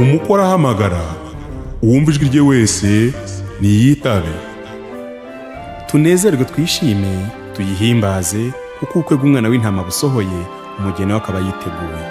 umukwe arahamagara, uwumva ijwi rye wese niyitabe. Tunezerwe twishime tuyihimbaze, kuko ubukwe bw'umwana w'intama busohoye, umugeni we akaba yiteguye.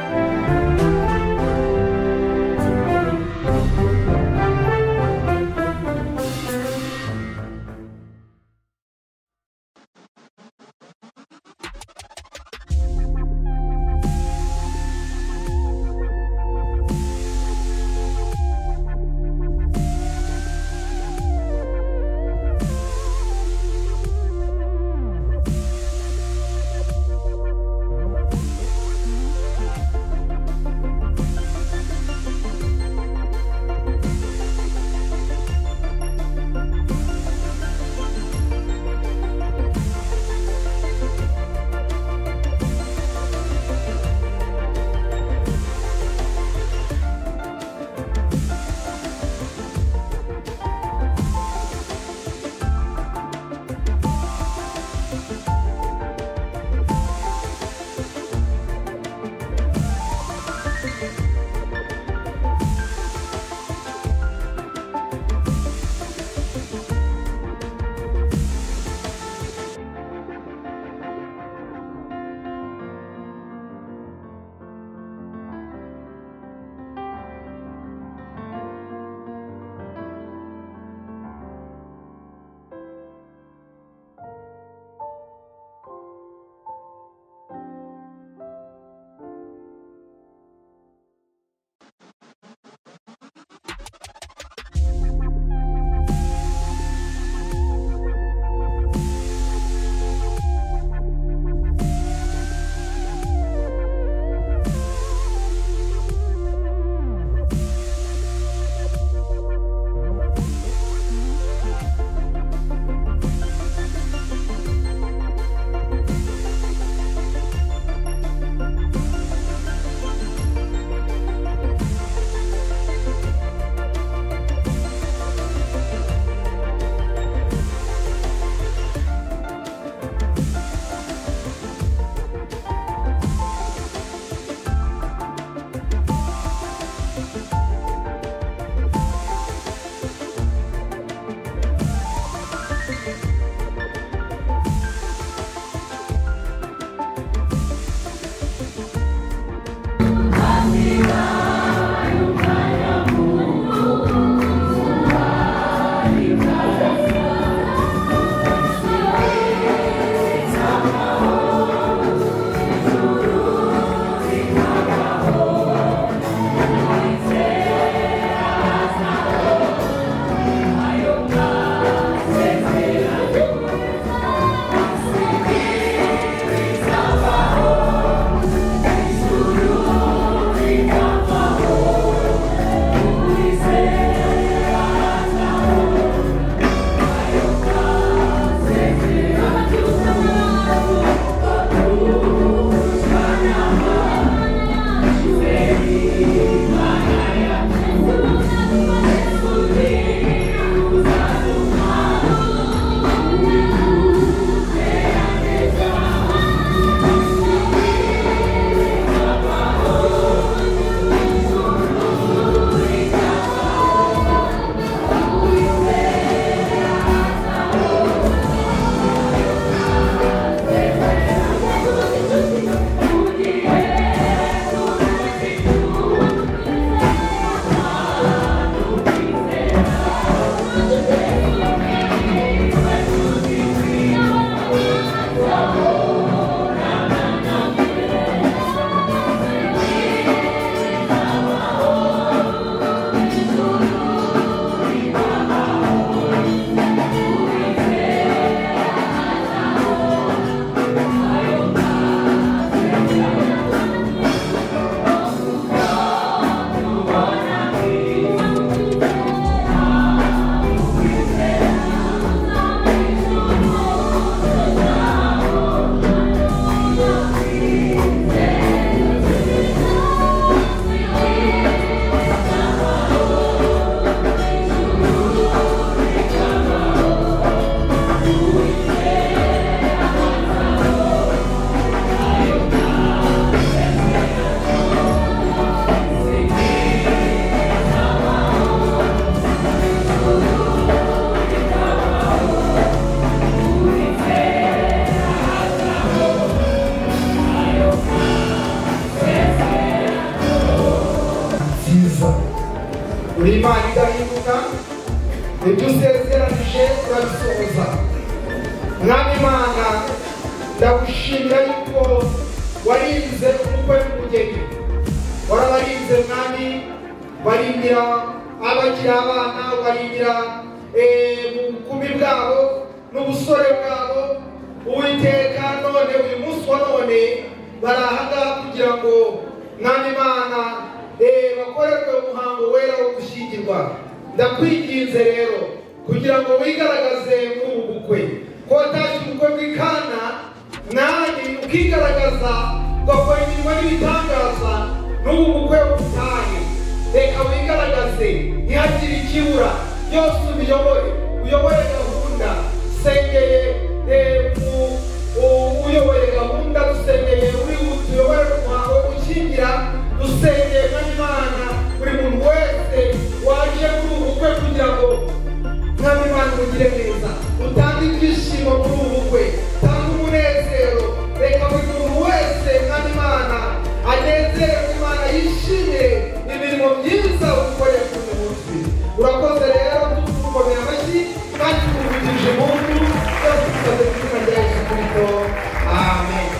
uri Imana idahinduka, ibyo usezeranije urabisohoza. Mwami Imana, ndagushimira yuko warinze umukwe n'umugeni, warabarinze Mwami, barindira abagira abana, barindira mu bukumi bwabo n'ubusore bwabo. Uwiteka, none uyu munsi wa none bari ahangaha kugira ngo Mwami Imana bakorerwe umuhango wera wo gushyingirwa. Ndakwinginze rero kugira ngo wigaragaze muri ubu bukwe, ko watashye ubukwe bw'ikana nani ukigaragaza ugakora imirimo n'ibitangaza n'ubu bukwe butahe. Reka wigaragaze, ntihagire ikibura, byose uyobore gahunda. Sengeye uyoboye gahunda, dusengeye uri tuyobore umuhango wo gushyingira, dusengeye Imana buri muntu wese waje muri ubu bukwe kugira ngo Mwami Imana umugire neza, utange ibyishimo muri ubu bukwe, utange umunezero. Reka buri muntu wese Mwami Imana anezerwe, Imana yishimire imirimo myiza ukoreye kuri uyu munsi. Urakoze rero, tugukomera amashyi kandi tuguvugije impundu, byose tukaze mu izina rya Yesu Kristo. Amen.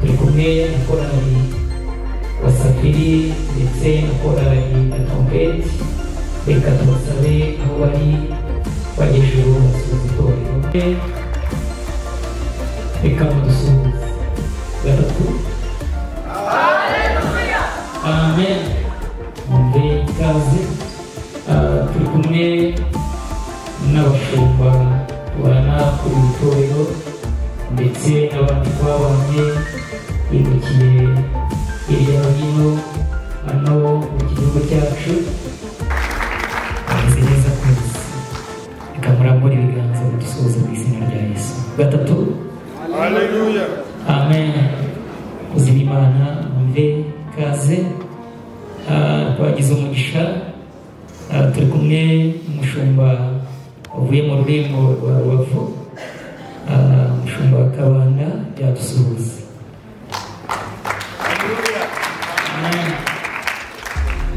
turi kumwe na korali wa Safiri ndetse na korali ya Trompete. Reka tubasabe aho bari bagejuru basuhuza itorero. Reka mudusuhuze gatatu. Amen. Mumve ikaze. Turi kumwe n'abashumba tubana kuri itorero ndetse n'abandi twabanye bimukiye hirya no hino hano mu gihugu cyacu. Bameze neza kwezi. Reka murambure ibiganza mudusuhuze mu izina rya Yesu. Gatatu. Haleluya. Amen. Kuzima Imana mumve ikaze. Twagize umugisha turi kumwe n'umushumba uvuye mu rurembo rwa Rubavu, umushumba wa Kabanda yadusuhuza.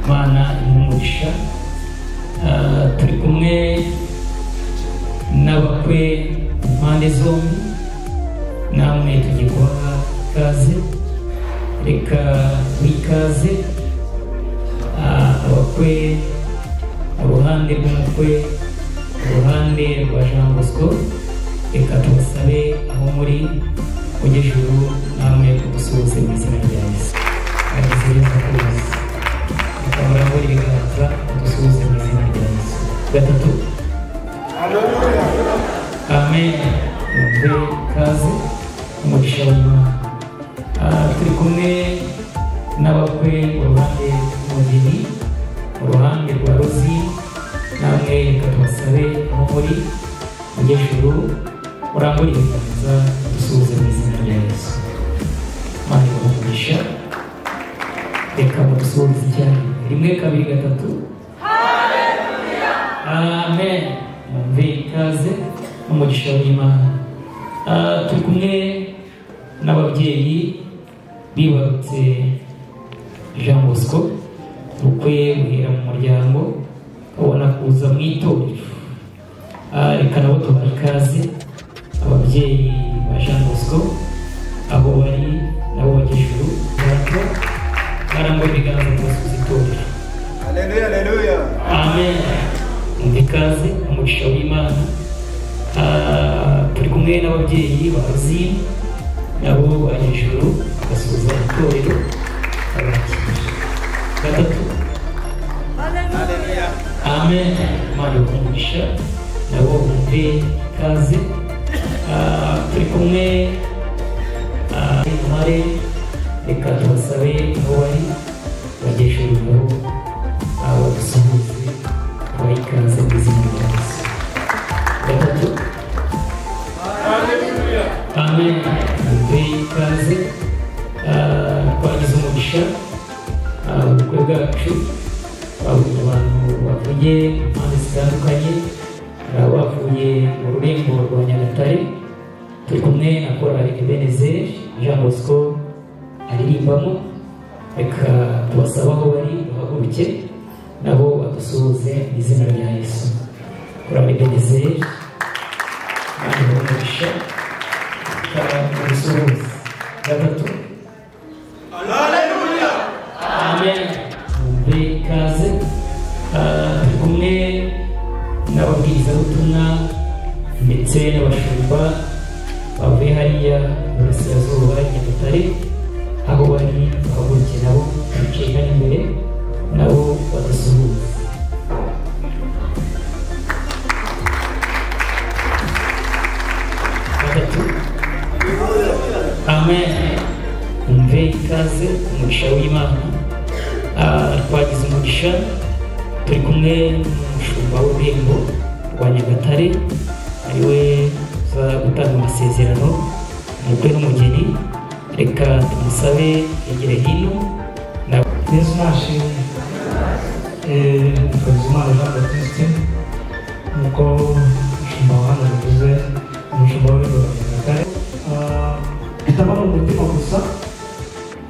Imana imumugisha. Turi kumwe n'abakwe impande zombi, namwe tugiye kubaha ikaze. Reka wikaze abakwe mu ruhande rw'umukwe, uruhande rwa Jean Bosco. Reka tubasabe aho muri ujyejuru namwe kudusuhuze mu izina rya Yesu. Agize neza kwezi. Reka murambure ibiganza kudusuhuze mu izina rya Yesu. Gatatu. Haleluya. Amen. Mumve ikaze umugisha w'Imana. Turi kumwe n'abakwe mu ruhande rw'umugeni, mu ruhande rwa Rozi. Namwe reka tubasabe aho muri ujyejuru murambure ibiganza dusuhuze mu izina rya Yesu. Imana ibahe. Reka mudusuhuze cyane. Rimwe kabiri gatatu. Haleluya. Amen. Mumve ikaze n'umugisha w'Imana. Turi kumwe n'ababyeyi bibarutse Jean Bosco. Ubukwe buhera mu muryango ubona kuza mu itorero. Reka nabo tubahe ikaze ababyeyi ba Jean Bosco aho bari nabo bagejuru bato barangwa ibiganza kubasubiza itorero. Haleluya. Haleluya. Amen. Mumve ikaze umugisha w'Imana. Turi kumwe n'ababyeyi bazi nabo bagejuru basubiza itorero abakira. Gatatu. Haleluya. Amen. Imana ibahe nabo mumve ikaze. Turi kumwe intare. Reka tubasabe aho bari bagejuru nabo badusuhuze bahe ikaze mu izina rya Yesu. Gatatu. Haleluya. Amen. Mumve ikaze. Twagize umugisha ubukwe bwacu babonye abantu bavuye impande zitandukanye. Hari abavuye mu rurembo rwa Nyagatare. Turi kumwe na korali Ebenezer Jean Bosco aririmbamo. Reka tubasaba aho bari bahaguruke nabo badusuhuze mu izina rya Yesu. Korali Ebenezer Imana ibahe. Mudusuhuze. Gatatu. Haleluya. Amen. Mumve ikaze. Turi kumwe n'ababwirizabutumwa ndetse n'abashumba bavuye hariya Burasirazuba Nyagatare. Aho bari bahaguruke nabo bicaye hano imbere nabo badusuhuze. Gatatu. Amen. Mumve ikaze umugisha w'Imana. Twagize umugisha turi kumwe n'umushumba w'ururembo rwa Nyagatare ariwe uza gutanga amasezerano umukwe n'umugeni. Reka tumusabe yegere hino. Yesu nashimwe. Twazimana Jean Baptiste nk'uko umushumba wa hano bivuze, umushumba w'ururembo rwa Nyagatare. Bitaba mu mutima gusa,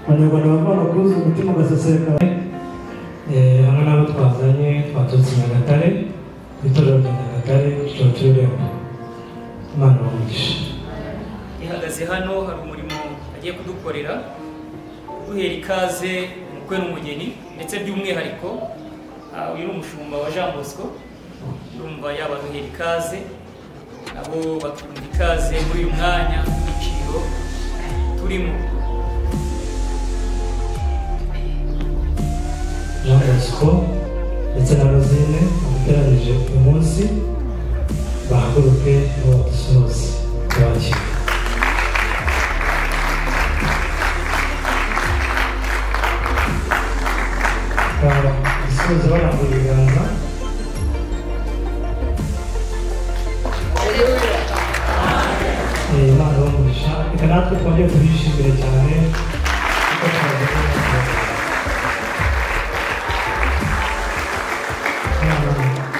abanyarwanda bavana kuzuza umutima ugaseseka. Hamwe n'abo twazanye twaturutse Nyagatare, ku itorero rya Nyagatare, icyiciro cy'ururembo. Imana ibahe. Ihagaze hano hari umurimo agiye kudukorera, duhera ikaze umukwe n'umugeni, ndetse by'umwihariko uyu ni umushumba wa Jean Bosco, urumva yaba duhera ikaze abo bakunda ikaze muri uyu mwanya w'igiciro turimo. Jean Bosco ndetse na Rosine bateranije uyu munsi bahaguruke ngo badusohoze bakira. Dusoza barambura ibiganza. Imana bamugisha, reka natwe twongere tubishimire cyane kuko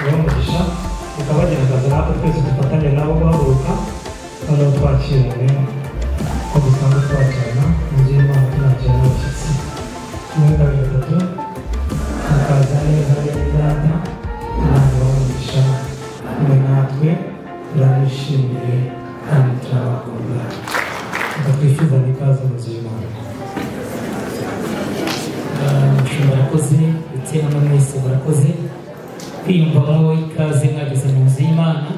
bamugisha, bikaba bagerageza natwe twese dufatanye nabo guhaguruka noneho twakirane ko dusanzwe twakirana mu gihe Imana tunakira n'abashyitsi. Kimwe kabiri gatatu mukaza neza n'idata, Imana bamugisha, mwe natwe turabishimiye kandi turabakunda, tukatwifuza n'ikaze mu buzima. Murakoze ndetse namwe mwese murakoze kwiyumvamo ikaze mwageze mu nzu y'Imana.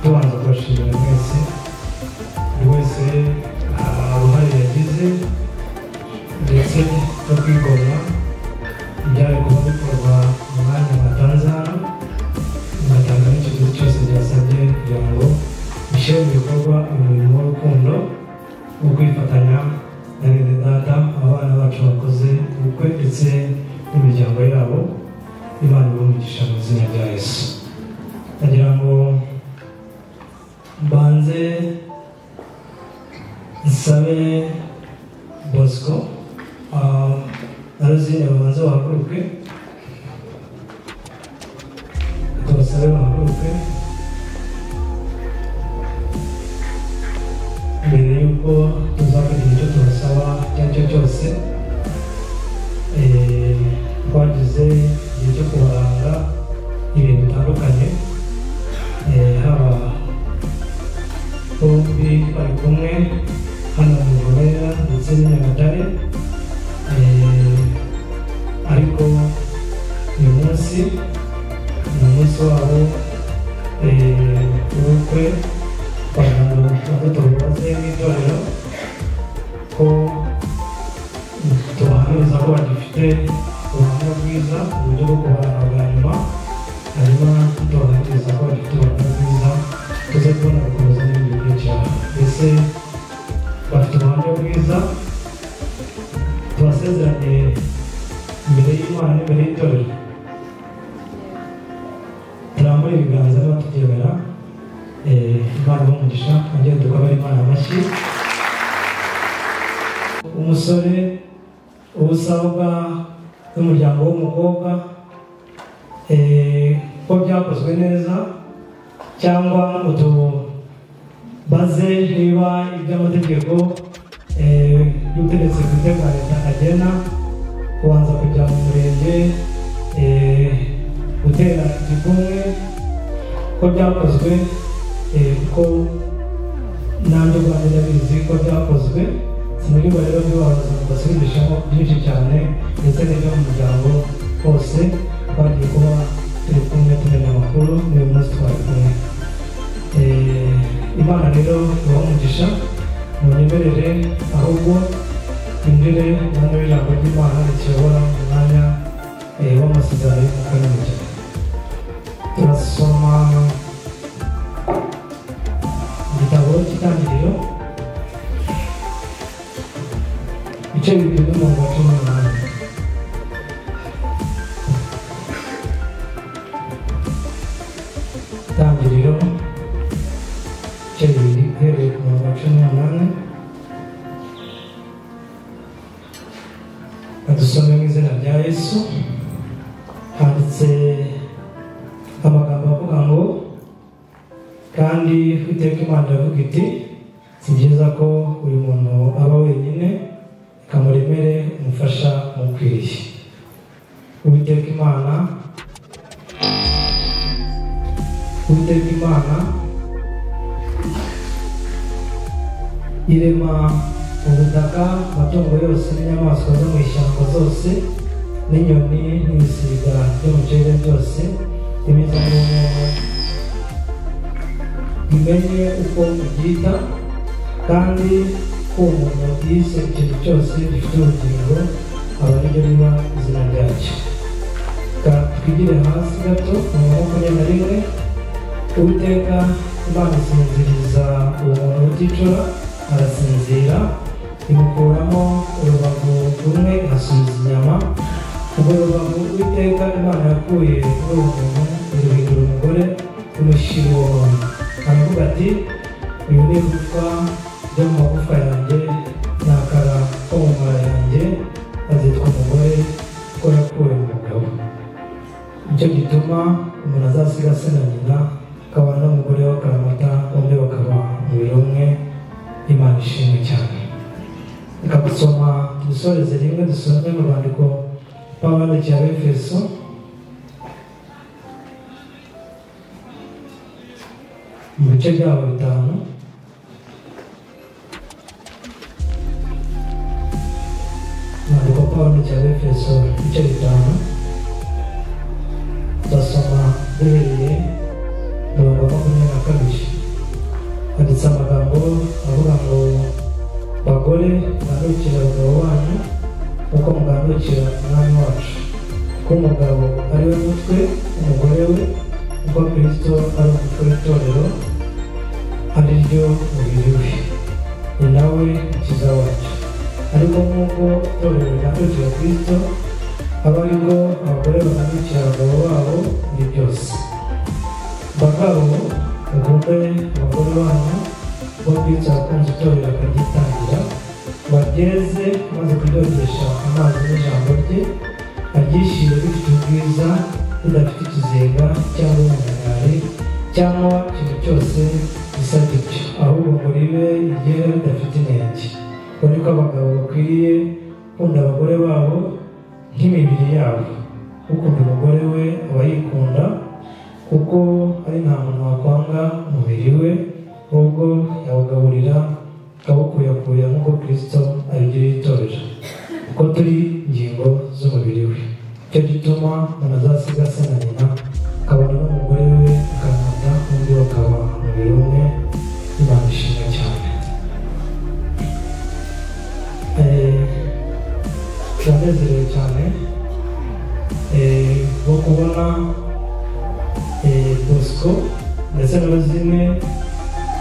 tubanza kubashimira mwese buri wese uruhare yagize ndetse no kwigomwa ibyari kuba bikorwa mu mwanya batanze hano mugatanga n'ikiguzi cyose byasabye kugira ngo bishyire mu bikorwa umurimo w'urukundo wo kwifatanya na bene data abana bacu bakoze ubukwe ndetse n'imiryango yabo. Imana ibumugisha mu izina rya Yesu. Ndagira ngo mbanze nsabe Bosco na Rosine babanze bahaguruke, tubasabe bahaguruke mbere y'uko tuzakugira icyo tubasaba icyo ari cyo cyose. Twagize igihe cyo kubaranga ibintu bitandukanye, haba bombi bari kumwe hano mu Burera ndetse n'i Nyagatare, ariko uyu munsi ni umunsi wabo w'ubukwe. Tubaze n'itorero ko tubahamiriza ko bagifite ubuhamya bwiza uburyo bwo kubaranga bwa nyuma, hanyuma tubahamiriza ko bagifite ubuhamya bwiza tuze kubona gukomeza n'ibindi bikurikira. Mbese bafite ubuhamya bwiza, tubasezeranye imbere y'Imana n'imbere y'itorero. Turambure ibiganza niba tubyemera. Imana y'umugisha twongere dukabare Imana amashyi. Umusore ubusabwa n'umuryango w'umukobwa ko byakozwe neza, cyangwa ngo tubaze niba iby'amategeko y'ubutegetsi bwite bwa leta agena kubanza kujya mu murenge gutera igikumwe ko byakozwe, kuko nanjye ubwanjye ndabizi ko byakozwe. Sinigwa rero bibabaza kubasubirishamo byinshi cyane, ndetse n'ibyo mu muryango hose twagiye kuba turi kumwe tumenya amakuru n'uyu munsi twari kumwe. Imana rero ibaha umugisha, munyemerere ahubwo twinjire umwanya w'ijambo ry'Imana rikiyobora mu mwanya w'amasezerano y'umwuka n'umukino. Turasoma igitabo cy'Itangiriro ibice bibiri n'umurongo wa 18. Itangiriro ibice bibiri uhereye ku murongo wa 18. Adusome mu izina rya Yesu. Handitse amagambo avuga ngo, kandi Uwiteka Imana iravuga iti, si byiza ko buri muntu aba wenyine, ikamuremere umufasha umukwiriye. Uwiteka Imana irema ubutaka, amatungo yose n'inyamaswa zo mu ishyamba zose, n'inyoni n'ibisiga byo mu kirere byose, ibiza mu mwobo, imenye uko ubyita, kandi ko umuntu yise ikintu cyose gifite ubugingo aba ari ryo riba izina ryacyo. Twigire hasi gato mu 21. Uwiteka Imana isinziriza uwo muntu uticura, arasinzira, imukuramo urubavu rumwe asubiza inyama. Ubwo rubavu Uwiteka Imana yakuye kuri uwo muntu iruhindura umugore umushyira uwo muntu. Aravuga ati, uyu ni igufwa ryo mu magufa yanjye, ni akara ko mu mara yanjye, azitwa umugore ko yakuwe mu mugabo. Nicyo gituma umuntu azasiga se na nyina, akabana n'umugore we akaramata, bombi bakaba umubiri umwe. Imana ishimwe cyane. Reka gusoma dusoreze rimwe, dusome mu rwandiko Pawulo yandikiye Abefeso mu bice byabo 5. Urwandiko Pawulo yandikiye Abefeso ibice 5, turasoma duhereye mirongo 22. Handitse amagambo avuga ngo, bagore mugandukire abagabo banyu uko mugandukira umwami wacu, ko umugabo ari we mutwe umugore we, uko Kristo ari umutwe w'itorero, ari ryo mubiri we, ni nawe mukiza wacu. Ariko nk'uko itorero rigandukira Kristo, aba ari bwo abagore bagandukira abagabo babo muri byose. Bagabo mukunde abagore banyu kuko Kristo yakunze itorero akaryitangira, bageze maze kuryogesha amazi n'ijambo rye, aryishyire rifite ubwiza, ridafite ikizenga cyangwa umunyagari cyangwa ikintu cyose gisa gityo, ahubwo ngo ribe iryera ridafite inenge. Uko niko abagabo bakwiriye gukunda abagore babo nk'imibiri yabo. Ukunda umugore we aba yikunda, kuko ari nta muntu wakwanga umubiri we, ahubwo yawugaburira akawukuyakuya nk'uko Kristo abigirira itorero, kuko turi ingingo z'umubiri we. Icyo gituma umuntu azasiga se na nyina, akabana n'umugore we, akaramata, bombi bakaba umubiri umwe. Imana ishimwe cyane. Turanezerewe cyane bwo kubona Bosco ndetse na Rosine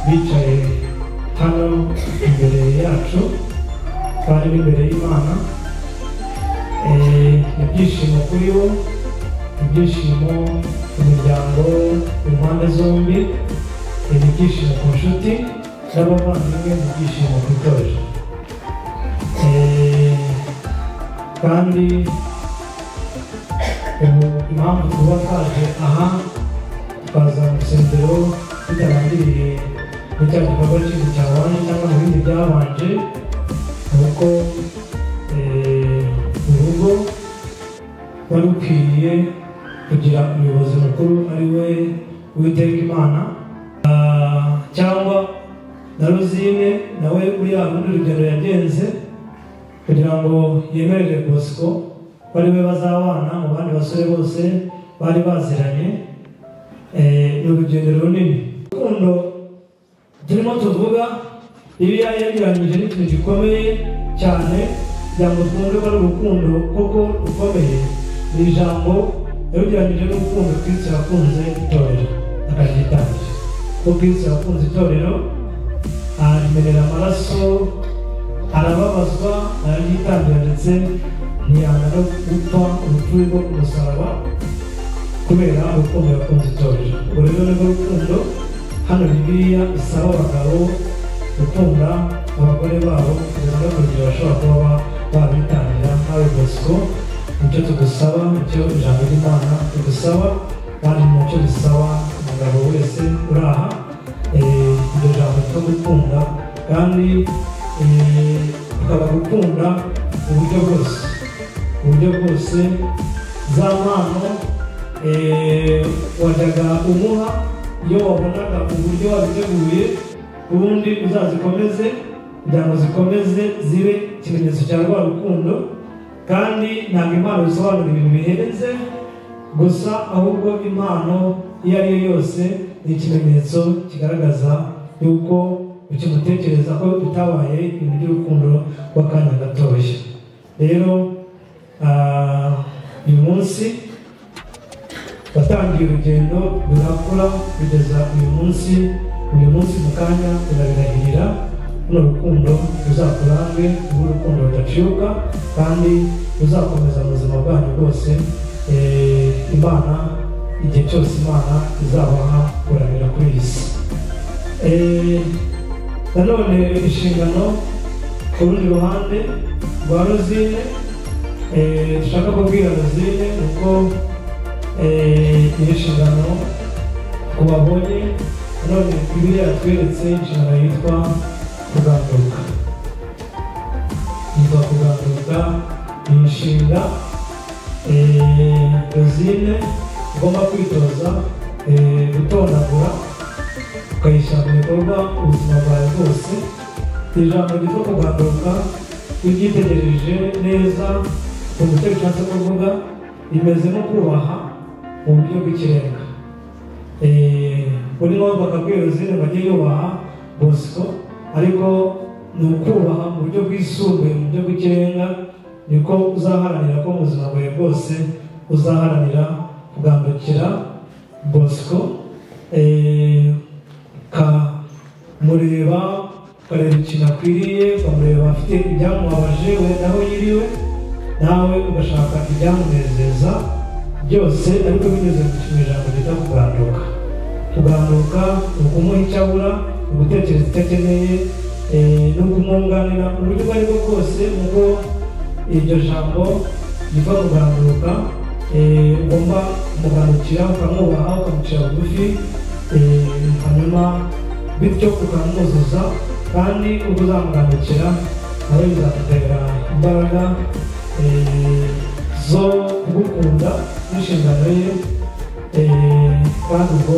bicaye hano imbere yacu, kandi n'imbere y'Imana. Ibyishimo kuri bo, ibyishimo ku miryango impande zombi, ibyishimo ku nshuti n'abavandimwe, ibyishimo ku itorero. Kandi impamvu tuba twaje aha twaza mu rusengero tutarangiriye mu cya gikorwa kindi cyabanje cyangwa mu bindi byabanje, nuko urugo wari ukwiriye kugira umuyobozi mukuru ari we Uwiteka Imana, cyangwa na Rosine nawe uri arundi urugendo yagenze kugira ngo yemerere Bosco ko ari we bazabana mu bandi basore bose bari baziranye. Ni urugendo runini. Urukundo turimo tuvuga, Bibiliya yagereranyije n'ikintu gikomeye cyane kugira ngo twumve ko ari urukundo koko rukomeye. Ni ijambo yarugereranyije n'urukundo Kristo yakunze itorero akaryitangira. Kuko Kristo yakunze itorero, arimenera amaraso, arababazwa, araryitangira, ndetse ntiyanga no gupfa urupfu rwo ku musaraba kubera urukundo yakunze itorero. Urwo rero nirwo rukundo hano Bibiliya isaba abagabo gukunda abagore babo kugeza no kugira bashobora kuba babitangira. Nawe Bosco, nicyo tugusaba, nicyo ijambo ry'Imana tugusaba, kandi nacyo bisaba umugabo wese uri aha. Iryo jambo ryo gukunda, kandi ukaba gukunda uburyo bwose, za mpano wajyaga umuha iyo wabonaga uburyo wabiteguye, ubundi uzazikomeze kugira ngo zikomeze zibe ikimenyetso cya rwa rukundo. Kandi ntabwo impano bisobanura ibintu bihenze gusa, ahubwo impano iyo ari yo yose ni ikimenyetso kigaragaza yuko ukimutekereza ko bitabaye ibintu by'urukundo rw'akanya gatoya. Rero uyu munsi watangiye urugendo rurakura kugeza uyu munsi mu kanya urabirahirira runo rukundo ruzakurange, urukundo rudacika kandi ruzakomeza mu buzima bwanyu bwose. Imana igihe cyose Imana izabaha kuramira kuri iyi si. Nanone inshingano ku rundi ruhande rwa Rosine, dushaka kubwira Rosine uko inshingano ku babonye. Nanone Bibiliya yatweretse inshingano yitwa kuganduka. Ni inshinga Rosine ugomba kwitoza gutondagura ukayishyira mu bikorwa ubuzima bwawe bwose. Ijambo ryitwa kuganduka uryitegereje neza mu buryo bishatse kuvuga rimeze nko kubaha mu buryo bw'ikirenga. Muri ngombwa bakabwira Rosine ngo ajye yubaha Bosco, ariko ni ukubaha mu buryo bwisumbuye, mu buryo bw'ikirenga. Niko uzaharanira ko mu buzima bwawe bwose uzaharanira kugandukira Bosco, ukamureba ukareba ikintu akwiriye, ukamureba afite ibyamubabaje wenda aho yiriwe, nawe ugashaka ibyamunezeza byose, ariko binyuze mu ijambo ryitwa kuganduka. Kuganduka ni ukumuha icyo abura, ni ugutekereza icyo akeneye, ni ukumwunganira mu buryo ubwo aribwo bwose. Ubwo iryo jambo ryitwa kuganduka ugomba kumugandukira, ukamwubaha, ukamucira bugufi, hanyuma bityo ukamwuzuza. Kandi ubwo uzamugandukira nawe bizagutera imbaraga zo kugukunda n'inshingano ye. Kandi ubwo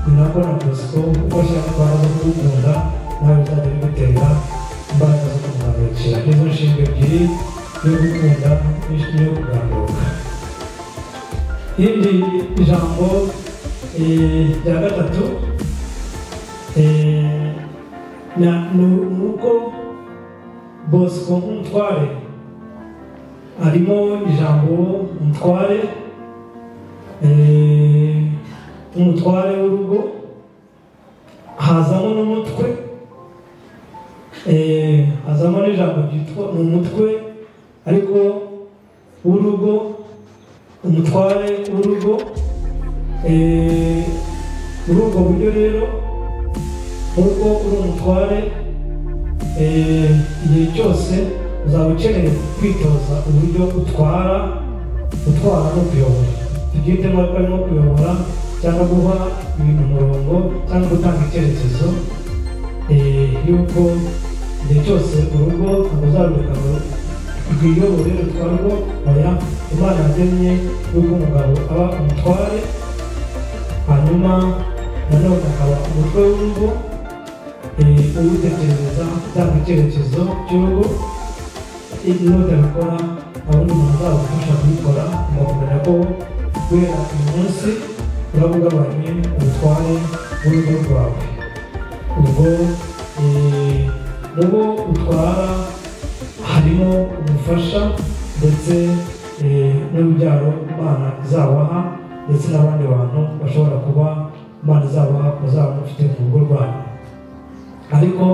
ni nako na Bosco uko ashyira imbaraga zo kugukunda nawe bizajya bigutera imbaraga zo kumugandukira. Nizo nshinga ebyiri, yo gukunda n'iyo kuganduka. Irindi ijambo rya gatatu ni uko Bosco nk'umutware harimo ijambo umutware, umutware w'urugo, hazamo n'umutwe, hazamo n'ijambo ryitwa ni umutwe ariko w'urugo, umutware w'urugo. Muri ubwo buryo rero, nk'uko uri umutware, igihe cyose uzaba ukeneye kwitoza uburyo utwara no kuyobora. Tubyitemo ko arimo kuyobora cyangwa guha ibintu umurongo cyangwa gutanga icyerekezo, yuko igihe cyose urugo ntabwo uzarureka ngo rwiyobore rutwarwa. Oya, Imana yagennye yuko umugabo aba umutware, hanyuma nanone akaba umutwe w'urugo, uwutekereza utanga icyerekezo cy'urugo. Nutabikora abandi umuntu uzagufasha kubikora, ugakomera ko guhera uyu munsi uraba ugabanye ubutware bw'urugo rwawe. Ubwo mu bo utwara harimo umufasha ndetse n'urubyaro Imana izabaha, ndetse n'abandi bantu bashobora kuba Imana izabaha muzaba mufite mu rugo rwanyu. Ariko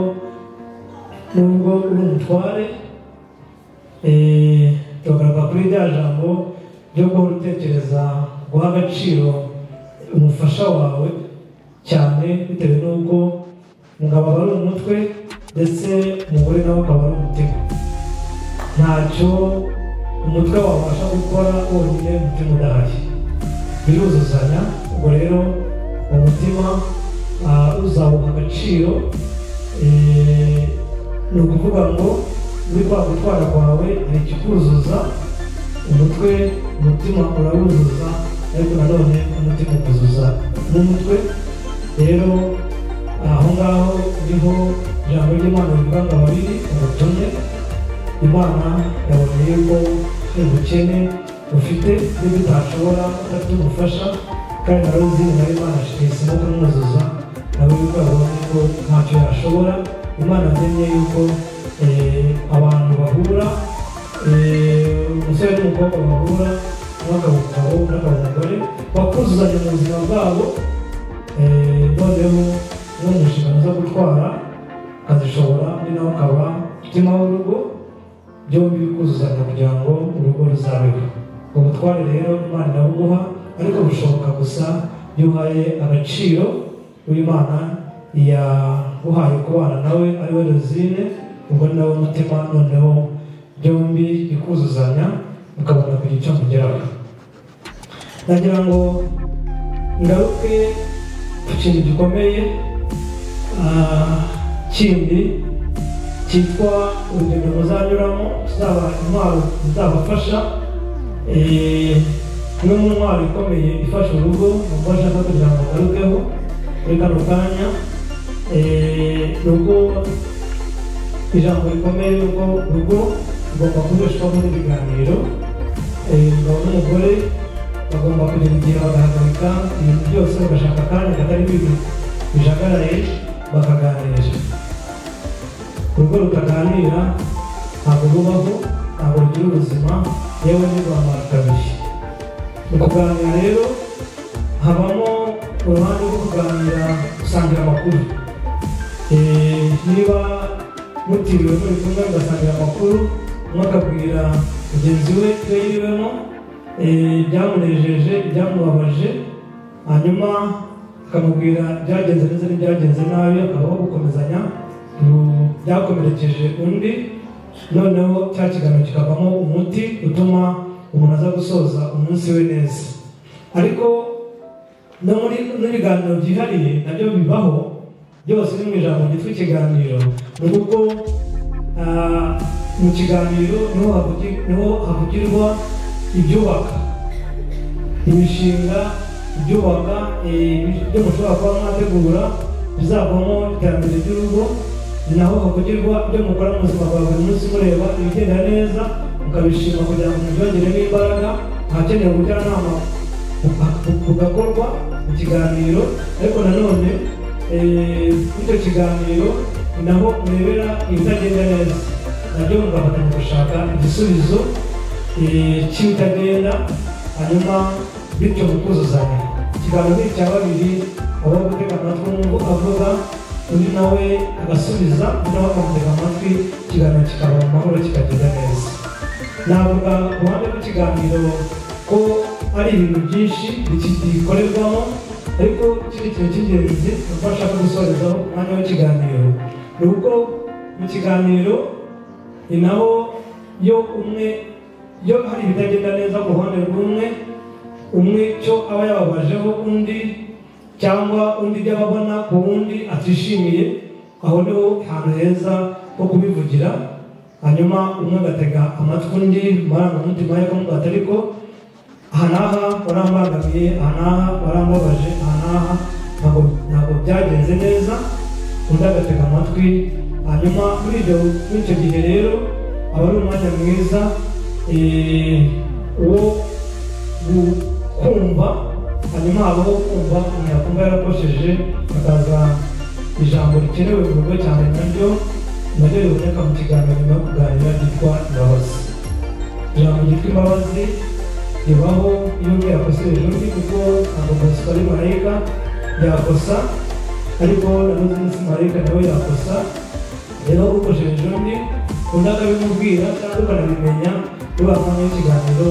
nubwo uri umutware, tugaruka kuri rya jambo ryo guhora utekereza guha agaciro umufasha wawe cyane, bitewe n'uko umugabo aba ari umutwe ndetse umugore nawe akaba ari umutima. Ntacyo umutwe wabasha gukora wonyine umutima udahari, biruzuzanya. Ubwo rero umutima uzawuha agaciro. Ni ukuvuga ngo muri kwa gutwara kwawe hari ikikuzuza, umutima urawuzuza, ariko nanone umutima ukuzuza n'umutwe. Rero aho ngaho niho ijambo ry'Imana rivuga ngo ababiri ubutumye. Imana yaboneye ko hari ubukene ufite n'ibyo utashobora udafite umufasha, kandi na Rosine nawe Imana yahisemo kumwuzuza nawe yuko yabonye yuko ntacyo yashobora. Imana yagennye yuko abantu bahura, umusore n'umukobwa bahura, n'abagabo n'abagore bakuzuzanya mu buzima bwabo, noneho no mu nshingano zo gutwara akazishobora, ni nawe ukaba umutima w'urugo, byombi bikuzuzanya kugira ngo urugo ruzabeho. Ubutware rero Imana irabuguha, ariko bushoboka gusa iyo uhaye agaciro w'Imana yaguhaye kubana nawe ari we Rosine, ubwo ni nawe umutima, noneho byombi bikuzuzanya mukabona kugira icyo mugeraho. Nagira ngo ngaruke ku kintu gikomeye kindi cyitwa urugendo muzanyuramo, kizaba intwaro zizabafasha. Imwe mu ntwaro ikomeye ifasha urugo, nubwo ashaka kugira ngo ngarukeho muri kano kanya, ni uko ijambo rikomeye yuko urugo rugomba kubeshwaho n'ibiganiro. Umugabo n'umugore bagomba kugira igihe bagahagarika ibintu byose, bagashaka akanya katari bijagaraye bakaganira. Urugo rutaganira ntabwo rubaho, ntabwo rugira ubuzima, yewe ntirwamara kabiri. Mu kuganira rero habamo uruhande rwo kuganira, gusangira amakuru. Niba mutiriwe muri kumwe mugasangira amakuru, umwe akabwira mugenzi we ibyo yiriwemo, byamunejeje, ibyamubabaje, hanyuma akamubwira ibyagenze neza n'ibyagenze nabi, akabaho gukomezanya byakomerekeje undi, noneho cya kiganiro kikavamo umuti utuma umuntu aza gusoza umunsi we neza. Ariko no muri n'ibiganiro byihariye nabyo bibaho, byose ni mu ijambo ryitwa ikiganiro. Ni uko mu kiganiro niho havugirwa ibyubaka imishinga, ibyubaka ibyo mushobora kuba mwategura bizavamo iterambere ry'urugo. Ni naho havugirwa ibyo mukora mu buzima bwa buri munsi, mureba ibigenda neza mukabishima kugira ngo mubyongeremo imbaraga. Ahakenewe ubujyanama bugakorwa mu kiganiro, ariko nanone icyo kiganiro ni naho murebera ibitagenda neza, nabyo mugafatanya gushaka igisubizo cy'ibitagenda, hanyuma bityo mukuzuzanya. Ikiganiro ni icya babiri, aho gutega amatwi umuntu avuga, undi nawe agasubiza, undi nawe akamutega amatwi, ikiganiro kikaba mu mahoro kikagenda neza. Navuga ku ruhande rw'ikiganiro ko ari ibintu byinshi bikorerwamo, ariko ikindi kintu cy'ingenzi ni uko ashaka gusorezaho umwanya w'ikiganiro. Ni uko mu kiganiro ni naho iyo hari ibitagenda neza ku ruhande rw'umwe cyo aba yababajeho undi, cyangwa undi ibyo ababona ku wundi atishimiye, aho niho hantu heza ho kubivugira. Hanyuma umwe agatega amatwi undi marangamutima ye akamubwira ati ariko aha n'aha warambangamiye, aha n'aha warambabaje, aha n'aha ntabwo byagenze neza, undi agatega amatwi. Hanyuma muri icyo gihe rero aba ari umwanya mwiza wo kumva. Hanyuma habaho kumva, umuntu yakumva yarakosheje, hakaza ijambo rikenewe mu rugo cyane, naryo riboneka mu kiganiro nyuma yo kuganira, ryitwa imbabazi. Ijambo ryitwa imbabazi ribaho iyo umwe yakosereje undi, kuko ntabwo bose ari marayika yakosa, ariko nanone si marayika nawe yakosa. Rero ukoshereje undi akabimubwira cyangwa ukanabimenya, iyo bakoranye ikiganiro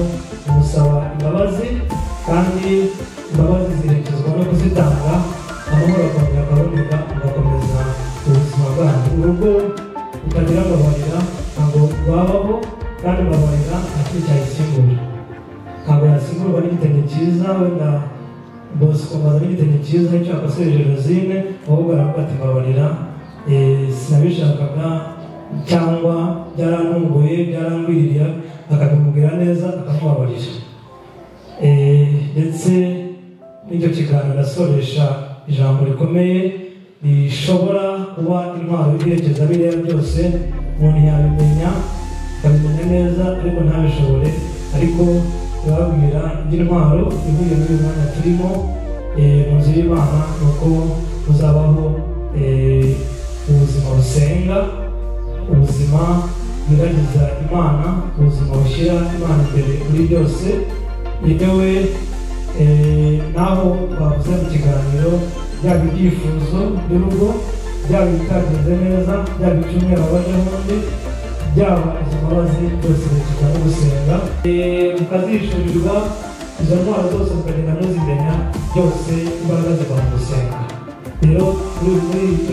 umusaba imbabazi, kandi imbabazi ziherekezwa no kuzitanga, amahoro akongera akaboneka, ugakomeza ubuzima bwanyu. Urugo rutagira ababarira ntabwo rwabaho, kandi ababarira nta kintu cyayisimbura. Ntabwo yasimburwa n'igitenge cyiza, wenda Bosco amaze n'igitenge cyiza icyo yakosereje Rosine, ahubwo aravuga ati mbabarira, sinabishakaga, cyangwa byarantunguye, byarangwiriye, akabimubwira neza, akamubabarira. Ndetse n'icyo kiganiro arasoresha ijambo rikomeye rishobora kuba intwaro iherekeza biriya byose. Umuntu yabimenya, akabimenya neza, ariko ntabishobore. Ariko babwira iby'intwaro ihuye n'uyu mwanya turimo mu nzu y'Imana, ni uko muzabaho ubuzima busenga, ubuzima bwiragiza Imana, ubuzima bushyira Imana imbere muri byose. Ibyo we naho bavuze mu kiganiro, byaba ibyifuzo by'urugo, byaba ibitagenze neza, byaba icyumweru abajeho undi, byaba izo mbabazi byose bikiza no gusenga, mukazishurirwa izo ntwaro zose mukagenda muzimenya, byose imbaraga ziva mu gusenga. Rero muri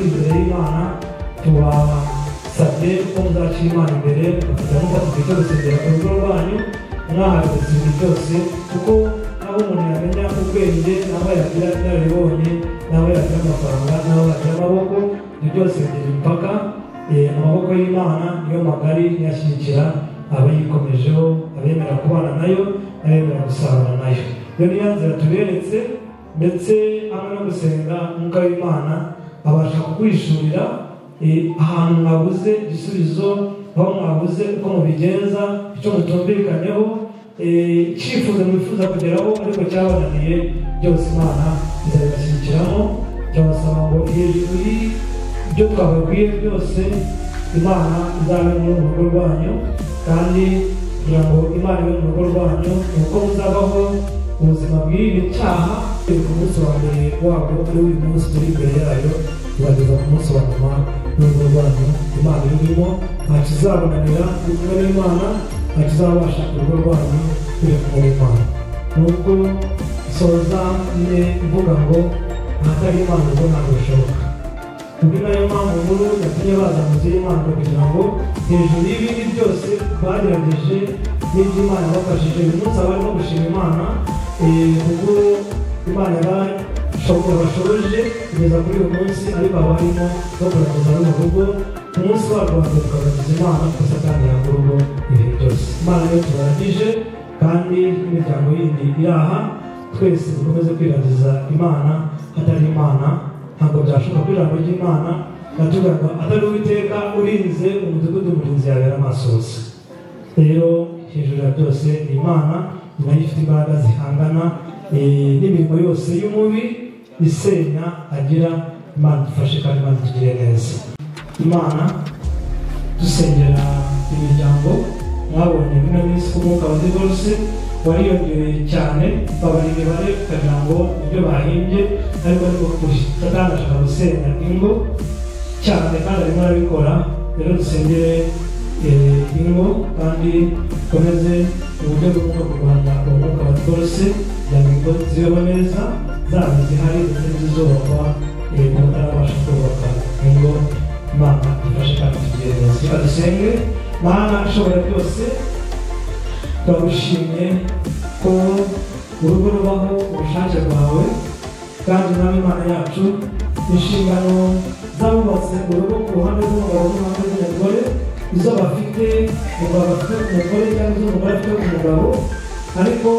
imbere y'Imana tubasabye ko muzashyira Imana imbere, mukajya mufata igihe cyo gusengera ku rugo rwanyu, mwahagarutse ibintu byose, kuko naho umuntu yamenya ubwenge, naho yagira inararibonye, naho yagira amafaranga, naho yagira amaboko, ibyo byose bigira impaka. Amaboko y'Imana niyo magari, niyashyigikira abayikomejeho, abemera kubana nayo, abemera gusabana nayo. Iyo niyo nzira tuberetse, ndetse hamwe no gusenga umwuka w'Imana abasha kukwishurira ahantu mwabuze igisubizo, aho mwabuze uko mubigenza, icyo mutumvikanyeho, icyifuzo mwifuza kugeraho ariko cyabananiye, byose Imana izabibashyigikiramo. Cyabasaba ngo hejuru y'ibyo twababwiye byose, Imana izabe muri mu rugo rwanyu, kandi kugira ngo Imana ibe mu rugo rwanyu ni uko muzabaho ubuzima bw'ibi cyaha. Ku munsi wa mbere wabwo ari uyu munsi turi imbere yayo, tubageza ku munsi wa nyuma n'urugo rwanyu. Imana irimo, nta kizabonanira uri kumwe n'Imana, nta kizabasha urugo rwanyu turi kumwe n'Imana. Nubwo isoza nyine ivuga ngo ahatari Imana urugo ntabwo bishoboka. Kuko nayo mpamvu nkuru yatumye baza mu nzu y'Imana, kugira ngo hejuru y'ibindi byose bagerageje n'ibyo Imana yabafashije, uyu munsi abarimo gushima Imana kuko Imana bashoboje kugeza kuri uyu munsi, ariko abarimo no kurangiza runo rugo. Umunsi warwo wa mbere tukarangiza Imana, kuko Satani yanga urugo ibihe byose. Imana niyo tubaragije, kandi n'imiryango yindi iri aha, twese dukomeze kwirangiza Imana. Hatari Imana ntabwo byashoboka ko ijambo ry'Imana natugaga atari Uwiteka urinze umudugudu, umurinzi yabera amaso hose. Rero hejuru ya byose ni Imana, nayo ifite imbaraga zihangana n'imirimo yose y'umubi isenya agira. Imana dufashe kandi Imana tugire neza. Imana dusengera imiryango, mwabonye bino minsi ko umwuka wa divorce wariyongereye cyane, babara imibare ukagira ngo ibyo bahimbye, ariko ariko kuri Satani ashaka gusenya ingo cyane, kandi arimo arabikora. Rero dusengere ingo, kandi dukomeze uburyo bwo kurwanya umwuka wa divorce, kugira ngo ingo zibeho neza, zaba zihari ndetse n'izizubakwa ku batarabasha kubaka ingo. Imana dufashe kandi tugire neza. Reka dusenge. Mana ishobora byose, turagushimye ko urugo rubaho ubushake bwawe, kandi nawe Imana yacu inshingano zabubatse urugo ku ruhande rw'umugabo n'uruhande rw'umugore, izo bafite umugabo afite ku mugore cyangwa izo umugore afite ku mugabo, ariko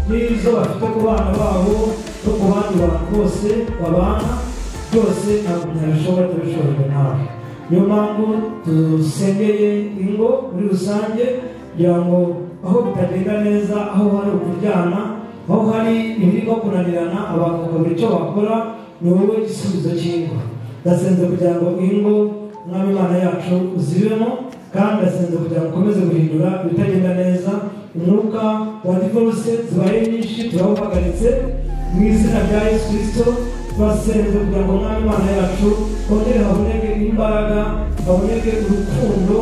n'izo bafite ku bana babo no ku bandi bantu bose babana, byose ntabwo byabishobora tubishobojwe nawe. Niyo mpamvu dusengeye ingo muri rusange, kugira ngo aho bitagenda neza, aho hari ukuryana, aho hari ibirimo kunanirana, abantu bakabura icyo bakora, ni wowe igisubizo cy'ingo. Ndasenze kugira ngo ingo Mwami Imana yacu uzibemo, kandi ndasenze kugira ngo ukomeze guhindura ibitagenda neza. Umwuka wa divorce zibaye nyinshi turawuhagaritse mu izina rya Yesu Kristo. Turasenze kugira ngo Mwami Imana yacu hongere haboneke imbaraga, haboneke urukundo,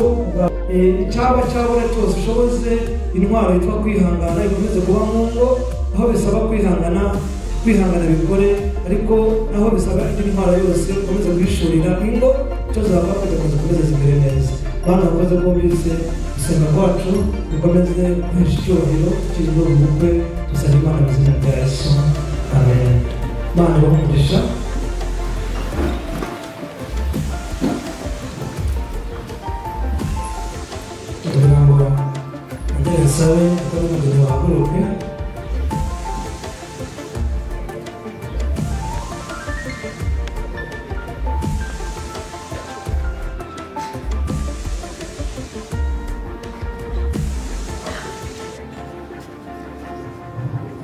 icyaba cyabura cyose ushoboze intwaro yitwa kwihangana ikomeze kuba mu ngo. Aho bisaba kwihangana bikore, ariko naho bisaba indi ntwaro yose ukomeze guhishurira ingo, icyo zaba kugira ngo zikomeze zimere neza. Bana bakoze bumvise gusenga kwacu, dukomeze guhesha icyubahiro kiri muri ubu bukwe. Dusaba Imana mu izina rya Yesu, amen. Imana ibahe kugira ngo agere sawe atari umugeni wahaguruke.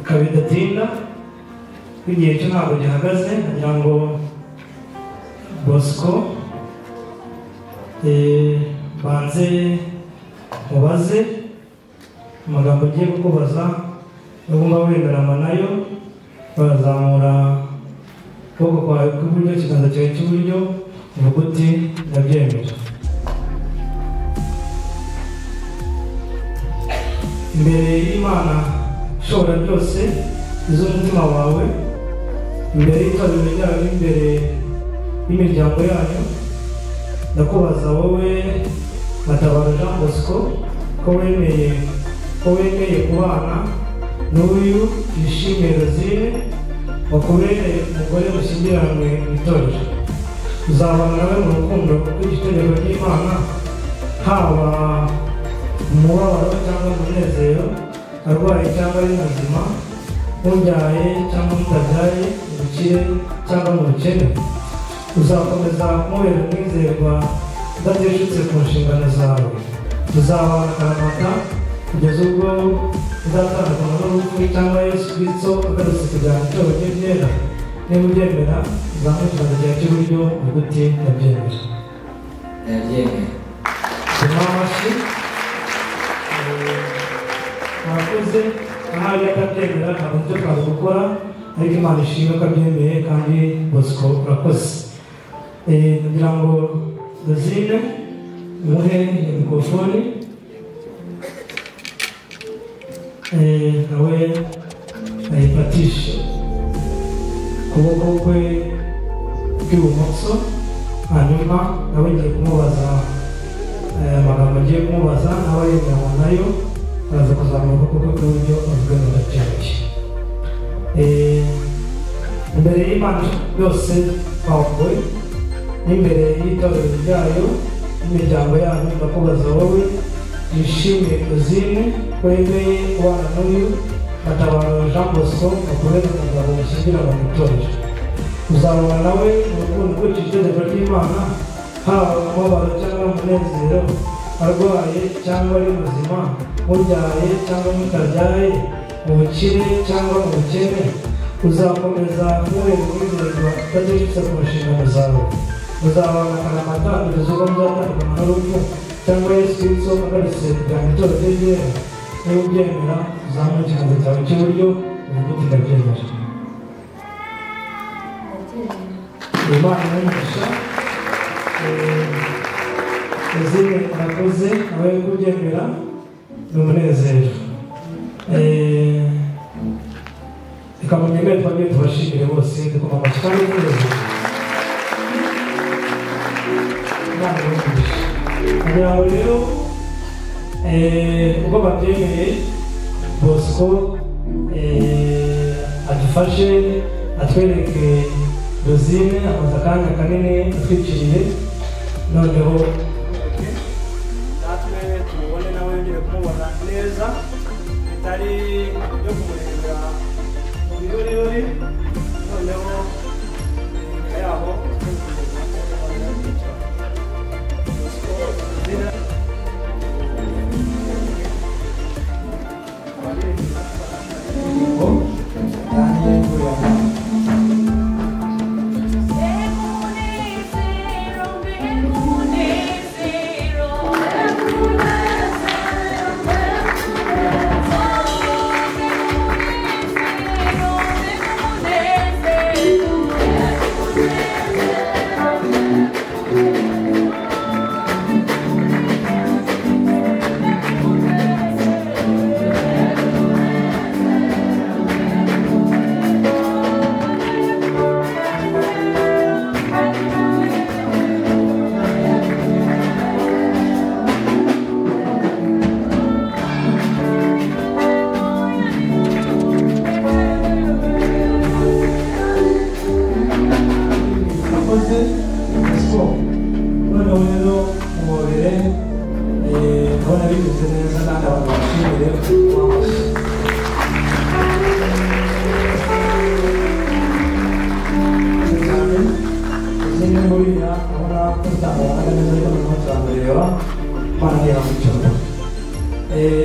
Kabidatinda igihe cyo ntabwo gihagaze, kugira ngo Bosco banze mubaze amagambo agiye kukubaza ugomba wemeranya nayo bazamura ukuboko kwawe kw'iburyo ikiganza cyawe cy'iburyo uvuga uti ndabyemera. Imbere y'Imana ishobora byose iz'umutima wawe, imbere y'itorero ryawe, imbere y'imiryango yanyu, ndakubaza wowe Matabaro Jean Bosco ko wemeye kubana n'uyu Tuyishime Rosine wakubereye umugore mushyingiranwe mu itorero, uzabana nawe mu rukundo rw'igitegeko ry'Imana, haba umubabaro cyangwa umunezero, arwaye cyangwa ari muzima, mubyaye cyangwa mutabyaye, mu bukire cyangwa mu bukene. Uzakomeza kumubera umwizerwa udateshutse ku nshingano zawe. Tuzabana akaramata kugeza ubwo uzatandukana n'urupfu cyangwa Yesu Kristo agarutse kugira ngo itorero rye ryera. Niba ubyemera uzamuke ikiganza cyawe cy'iburyo uvuge uti ndabyemera. Ndabyemera. Tuma amashyi. Murakoze. Ahari atabyemera ntabwo nicyo twaza gukora, ariko Imana ishimwe ko abyemeye kandi Bosco urakoze. Kugira ngo Rosine muhe mikorofoni nawe ayifatishe ukuboko kwe kw'ibumoso, hanyuma nawe ngiye kumubaza amagambo agiye kumubaza, nawe yemeranywa nayo araza kuzamura ukuboko kw'iburyo avuga ngo ndabyemeye. Imbere y'Imana yose twavuye n'imbere y'itorero ryayo n'imiryango yanyu, ndakubaza wowe Tuyishime Rosine ko wemeye kubana n'uyu Matabaro Jean Bosco wakubereye umugabo mushyingiranwe mu itorero, uzabana nawe mu rukundo ukurikije itegeko ry'Imana, haba umubabaro cyangwa umunezero, arwaye cyangwa ari muzima, mubyaye cyangwa mutabyaye, mu bukire cyangwa mu bukene. Uzakomeza kumubera umwizerwa udateshutse ku nshingano zawe. Uzabana akaramata kugeza ubwo muzatandukana n'urupfu cyangwa Yesu Kristo agarutse kugira ngo itorero rye ryera. Niba ubyemera uzamuke ikiganza cyawe cy'iburyo uvuge uti ndabyemera. Imana n'umugisha. Rosine urakoze, nawe kubyemera ni umunezero. Reka munyemere twongere tubashimire bose dukoma amashyi kandi n'umunezero. Imana n'umugisha. Kugira ngo rero ubwo babyemeye Bosco adufashe atwereke Rosine, amaze akanya kanini atwikiriye, noneho natwe tumubone nawe yongere kumubona neza, bitari byo kumurebera mu birori, noneho nyuma yaho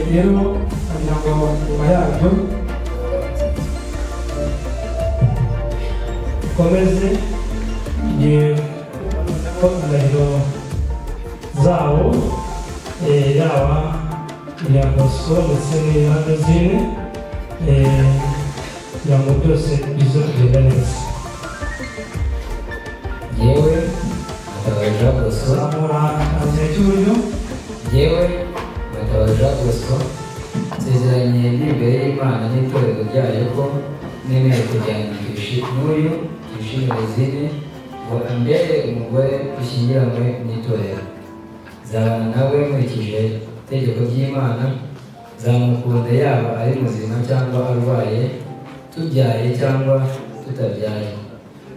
rero kugira ngo nyuma yabyo dukomeze igihe indahiro zabo yaba iya Bosco ndetse n'iya Dozine kugira ngo byose bize kugenda neza. Yewe Mutabazi Jean Bosco zamura igihe cy'uburyo yewe Mutabazi Jean Bosco nsezeranye n'imbere y'Imana n'itorero ryayo ko nemeye kujyana n'uyu Tuyishimire Zine ngo ambere umugore dushyingiranywe n'itorero. Nzabana nawe nkurikije itegeko ry'Imana, nzamukunda yaba ari muzima cyangwa arwaye, tubyaye cyangwa tutabyaye,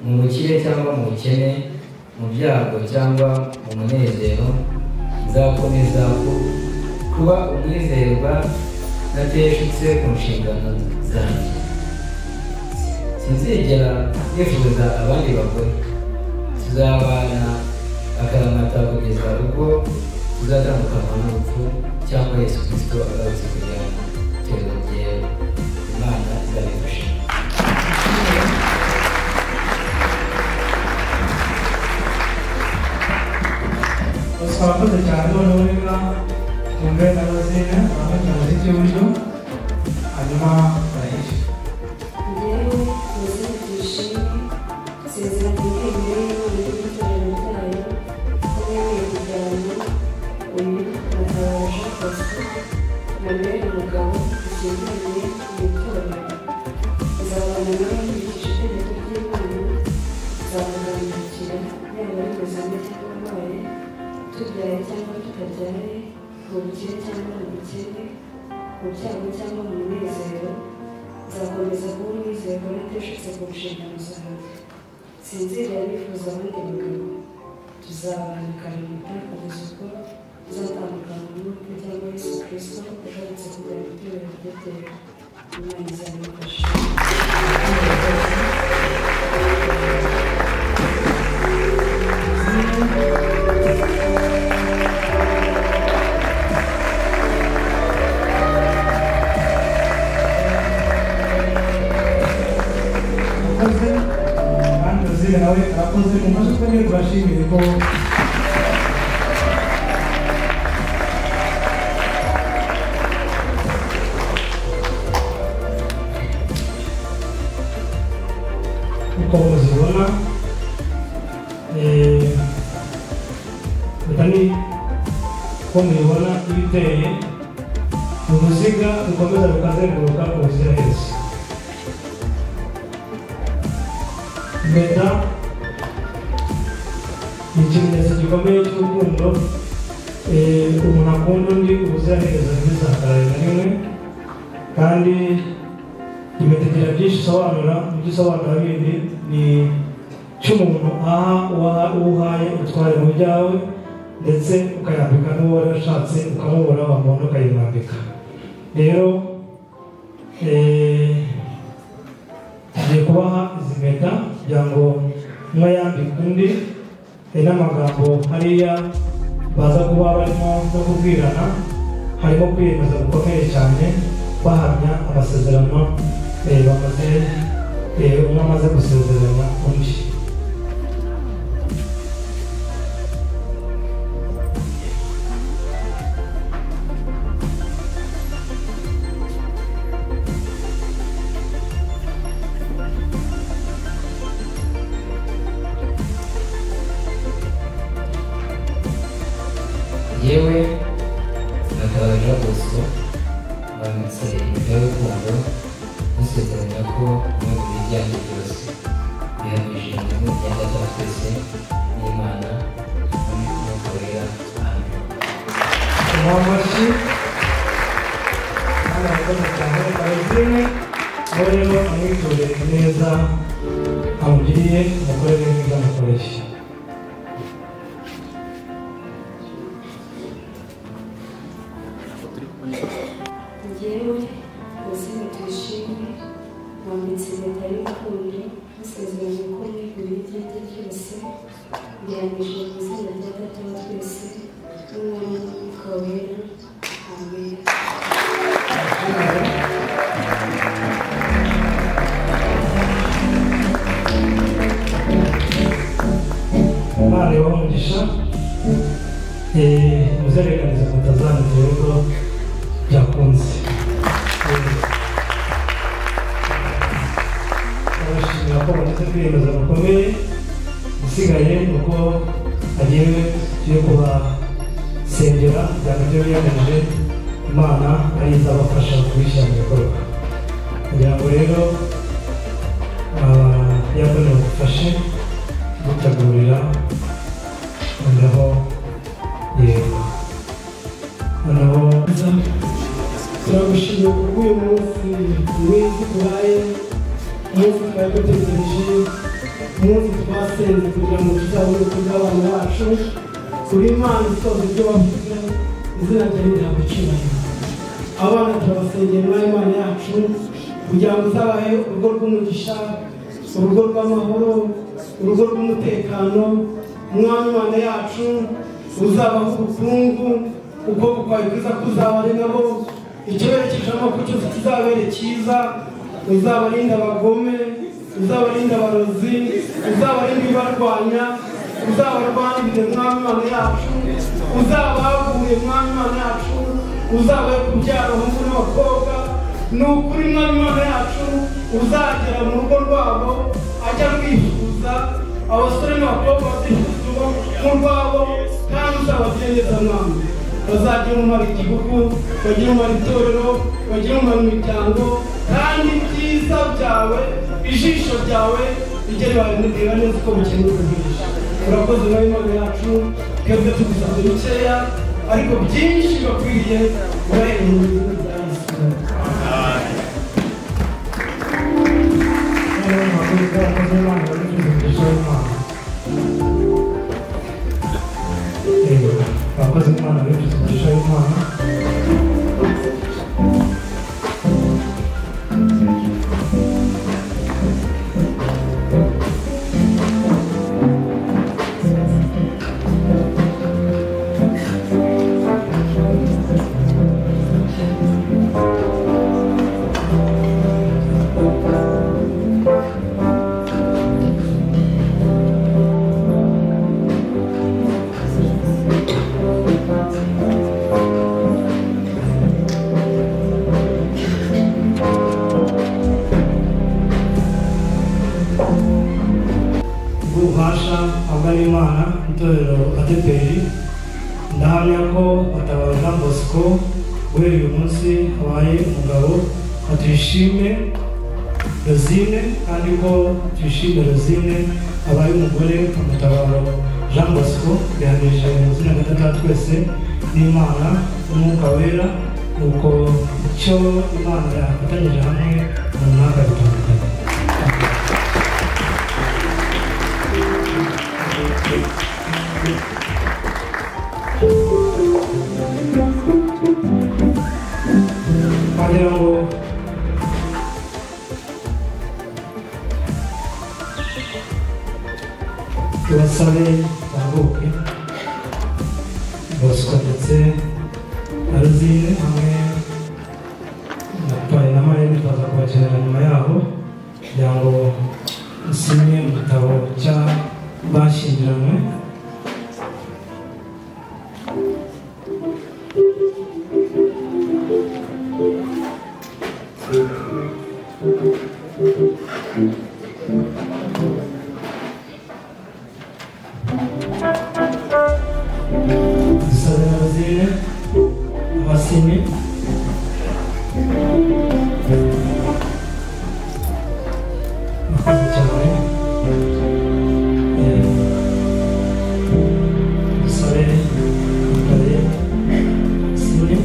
mu bukire cyangwa mu bukene, mu byago cyangwa mu munezero. Nzakomeza kuba umwizerwa nateshutse ku nshingano zanjye. Sinzigera nifuza abandi bagore. Tuzabana akaramata kugeza ubwo tuzatandukanywa n'urupfu cyangwa Yesu Kristo agarutse kugira ngo itorero ryewe. Imana izabifasha. twakoze cyane noneho reka twumve na Dozine abamenya cy'uburyo hanyuma barayishe. Yewe Dozine Tuyishime nsezeranye imbere y'Imana n'itorero ryayo ko nemeye kujyana uyu Mutabazi Jean Bosco mbere umugabo dushyingiranywe n'itorero. Nzabana nawe nkurikije itegeko ry'Imana, nzamugandukira yaba ari muzima cyangwa arwaye, tubyaye cyangwa tutabyaye, mu bukire cyangwa mu bukene, mu byago cyangwa mu munezero. Nzakomeza kuba umwizerwa nateshutse ku nshingano zanjye. Sinzigera nifuza abandi bagabo. Tuzabana akaramata kugeza ubwo tuzatandukana n'urupfu cyangwa Yesu Kristo agarutse kugira ngo itorero rye. Imana izabifasha. kandi Dozine nawe arakoze mufashe twongere tubashimire ko uko muzibona ni ko mubibona ibiteye uruziga rukomeza rukazenguruka ubuziraherezo. Impeta ni ikimenyetso gikomeye cy'urukundo umuntu akunda undi ubuziraherezo ntibizakaraye na rimwe, kandi impeta igira byinshi isobanura. Ibyo isobanura bindi ni cy'umuntu aha uhaye utware mu byawe, ndetse ukayambika n'uwo warashatse ukamubura wamubona ukayimwambika. Rero tugiye kubaha izi mpeta kugira ngo umwe yambike undi, n'amagambo hariya baza kuba barimo no kubwirana, harimo kwiyemeza gukomeye cyane bahamya amasezerano bamaze umwe amaze gusezeranya undi. Yewe Mutabazi Jean Bosco bamitse impeta y'urukundo dusezeranya ko mu bijyanye byose bihamije mu myenda ya twese n'Imana n'Umwuka Wera. Amen. Amashyi hano harakoze cyane Dozine aho rero amwitoreye neza amugiriye umukorere mwiza amukoresha. Yewe Dozine Tuyishime wambitse impeta y'urukundo dusezeranye ko mwiguriye iteka ryose, bihamije mu izina rya Data wa twese n'Umwana n'Umwuka Wera. Amen. Imana ibahe umugisha. muzerekaniza mutazanira rero byakunze abashimira ko bamaze kwiyemeza bakomeye usigaye nuko agiye kubasengera byaba byo biyemeje Imana ari izabafasha kubishyira mu bikorwa kugira ngo rero yabone bagufashe gutegurira noneho yego noneho turagushimiye kubw'uyu munsi mwiza ubaye umunsi twari dutegereje umunsi twasenze kugira ngo tuzabone kubw'abana bacu uri Imana isoza ibyo wavuze izina ryawe rihabwa icyubahiro abana turabasengera muri Imana yacu kugira ngo uzabahe urugo rw'umugisha urugo rw'amahoro urugo rw'umutekano umwami Imana yacu uzabaho ubukungu ukuboko kwawe kwiza kuzabane nabo icyo berekeje amaboko cyose kizabere cyiza uzabarinda abagome uzabarinda abarozi uzabarinda ibibarwanya uzabarwanirire mwami Imana yacu uzabaguye mwami Imana yacu uzabaye kubyara abahungu n'abakobwa ni ukuri mwami Imana yacu uzagera mu rugo rwabo ajya kwifuza abasore n'abakobwa bazifuza mu rwabo kandi uzabagendeza mwami bazagira umumaro igihugu bagira umumaro itorero bagira umumaro imiryango kandi ibyiza byawe ijisho ryawe rigere bareba neza uko bikenewe kugurisha urakoze nawe Imana yacu twebwe tugusabye bikeya ariko byinshi bakwiriye ubahere mu bintu bya Yesu abakozi b'Imana bifuza umugisha w'Imana ububasha abwa n'Imana itorero ADEPR ndahamya ko Matabaro Jean Bosco guhera uyu munsi habaye umugabo atuyishime Rosine kandi ko tuyishime Rosine abaye umugore Matabaro Jean Bosco bihanije mu zina gatatu twese n'Imana n'Umwuka Wera nuko icyo Imana yafatanyije hamwe mu mwaka bitandukanye kugira ngo tubasabe baruhuke Bosco ndetse na Rosine hamwe na Pari na Marene twaza kubakenera nyuma yaho kugira ngo musinye mu gitabo cy'abashyingiranywe dusabe na Rosine abasinye murakoze cyane dusabe Pari sinye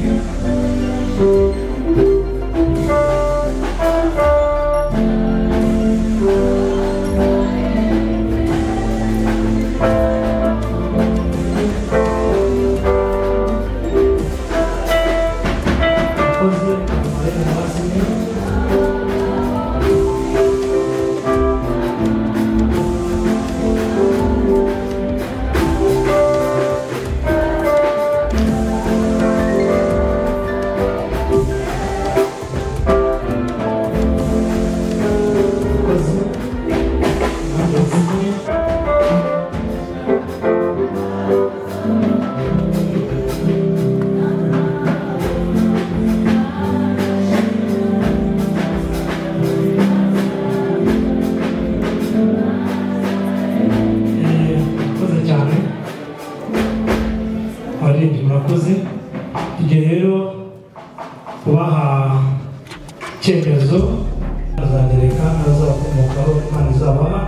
abaririmbyi murakoze tugiye rero kubaha icyemezo azangereka n'abazabakomokaho Imana izabaha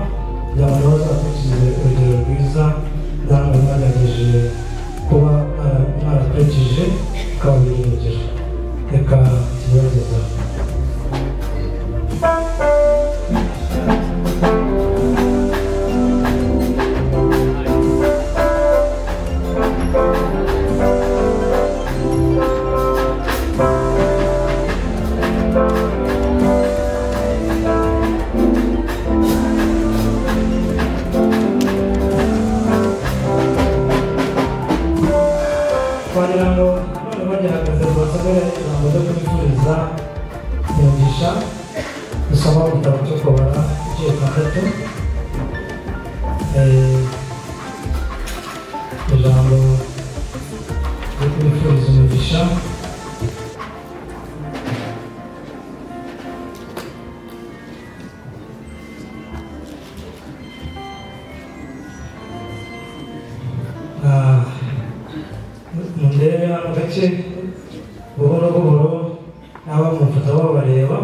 kugira ngo bazakurikize urugero rwiza namwe mwagerageje kuba mwarakurikije ukababwira urugero reka tugerageza dusoma mu gitabo cyo kubara igice gatatu ijambo ryo kubifuriza umugisha mundebe hano gace buhoro buhoro n'abamufata babareba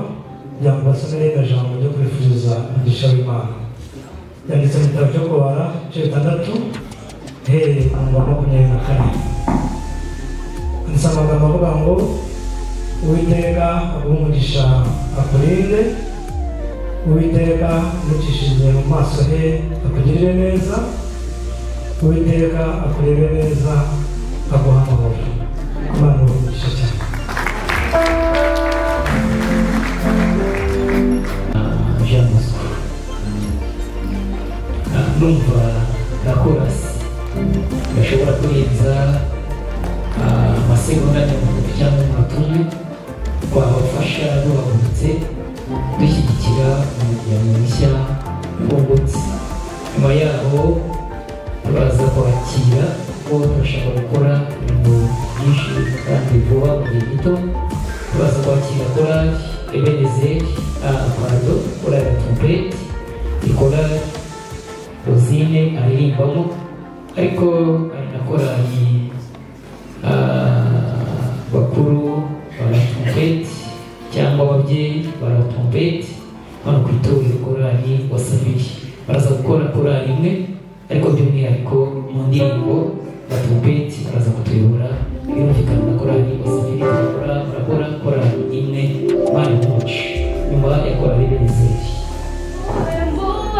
kugira ngo basomere iryo jambo ryo kwifuriza umugisha w'Imana yanditse mu gitabo cyo kubara igice gatandatu uhereye ku murongo wa 24 handitse amagambo avuga ngo Uwiteka aguhe umugisha akurinde Uwiteka umucishirize mu maso he akugirire neza Uwiteka akurebe neza aguha amahoro Imana umugisha cyane Jean Bosco numva na korasi bashobora kurenza amasegonda nyamukuru cyangwa amatume twabafasha duhagurutse dushyigikira umuryango mishya ufungutse nyuma yaho turaza kwakira kuko turashobora gukora ibintu byinshi kandi vuba mu gihe gito turaza kwakira korali Ebenezeri korali ya trompete ikorali Rosine aririmbamo ariko hari na korali bakuru ba trompete cyangwa ababyeyi ba trompete hano ku itorero korali Wasafiri baraza gukora korali imwe ariko by'umwihariko mu ndirimbo ba trompete baraza kutuyobora birumvikana na korali Wasafiri barakora korali imwe Imana umugisha nyuma ya korali Ebenezeri Oh,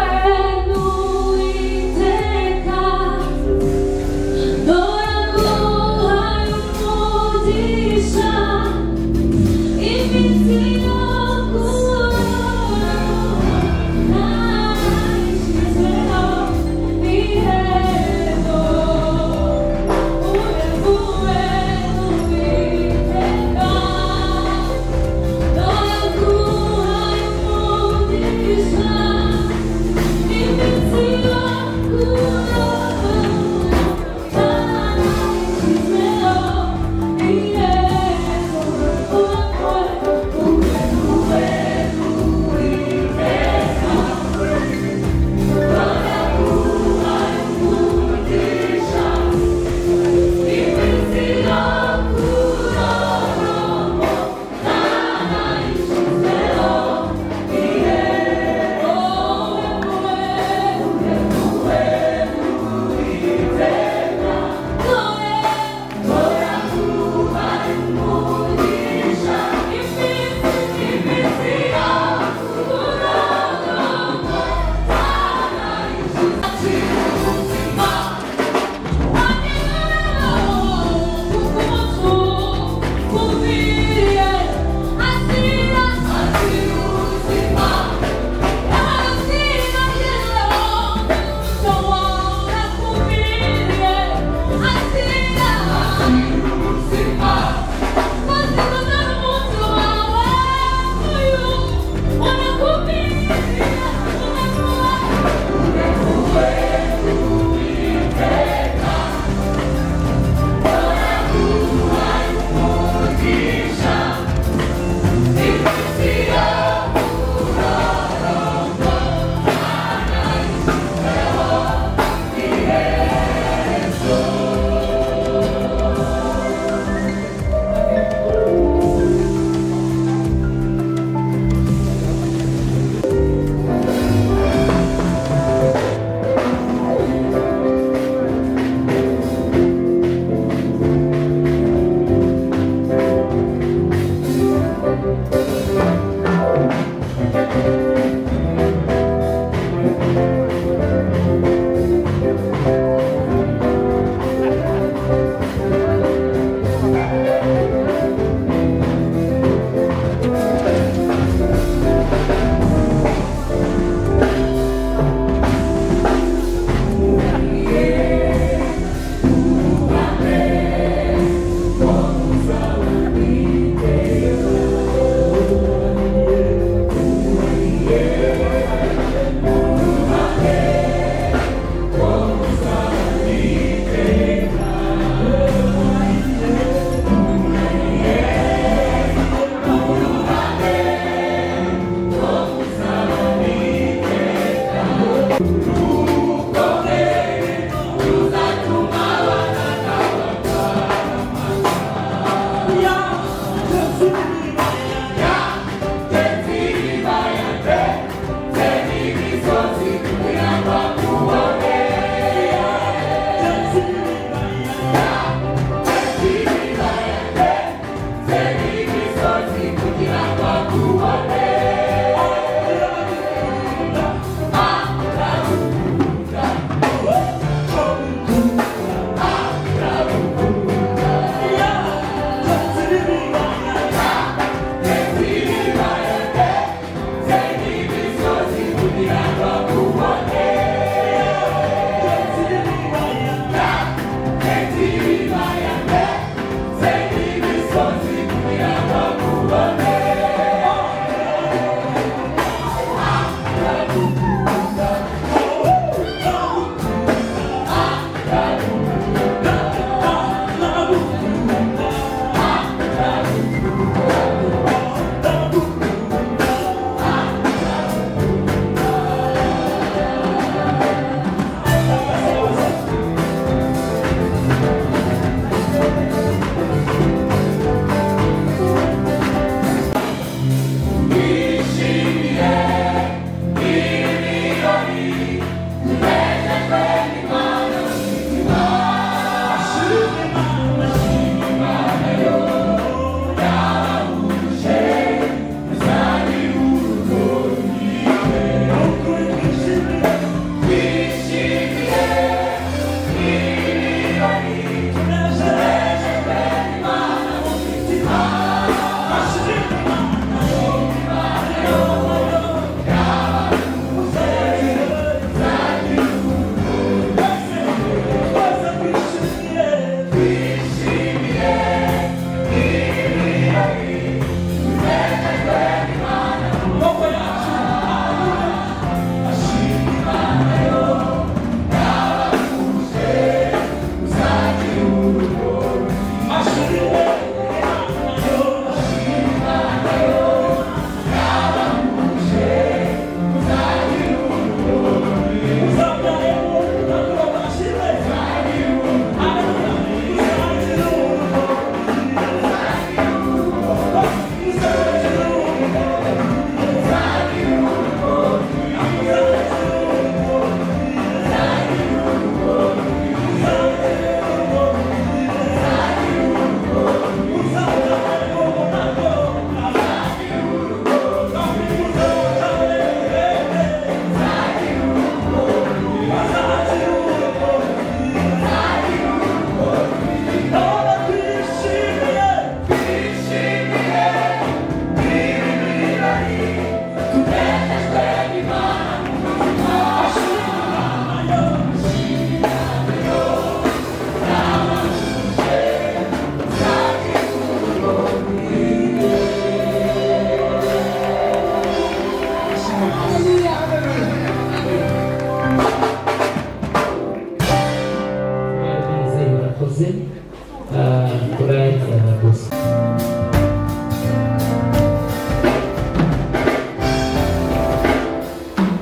turayizana gusa.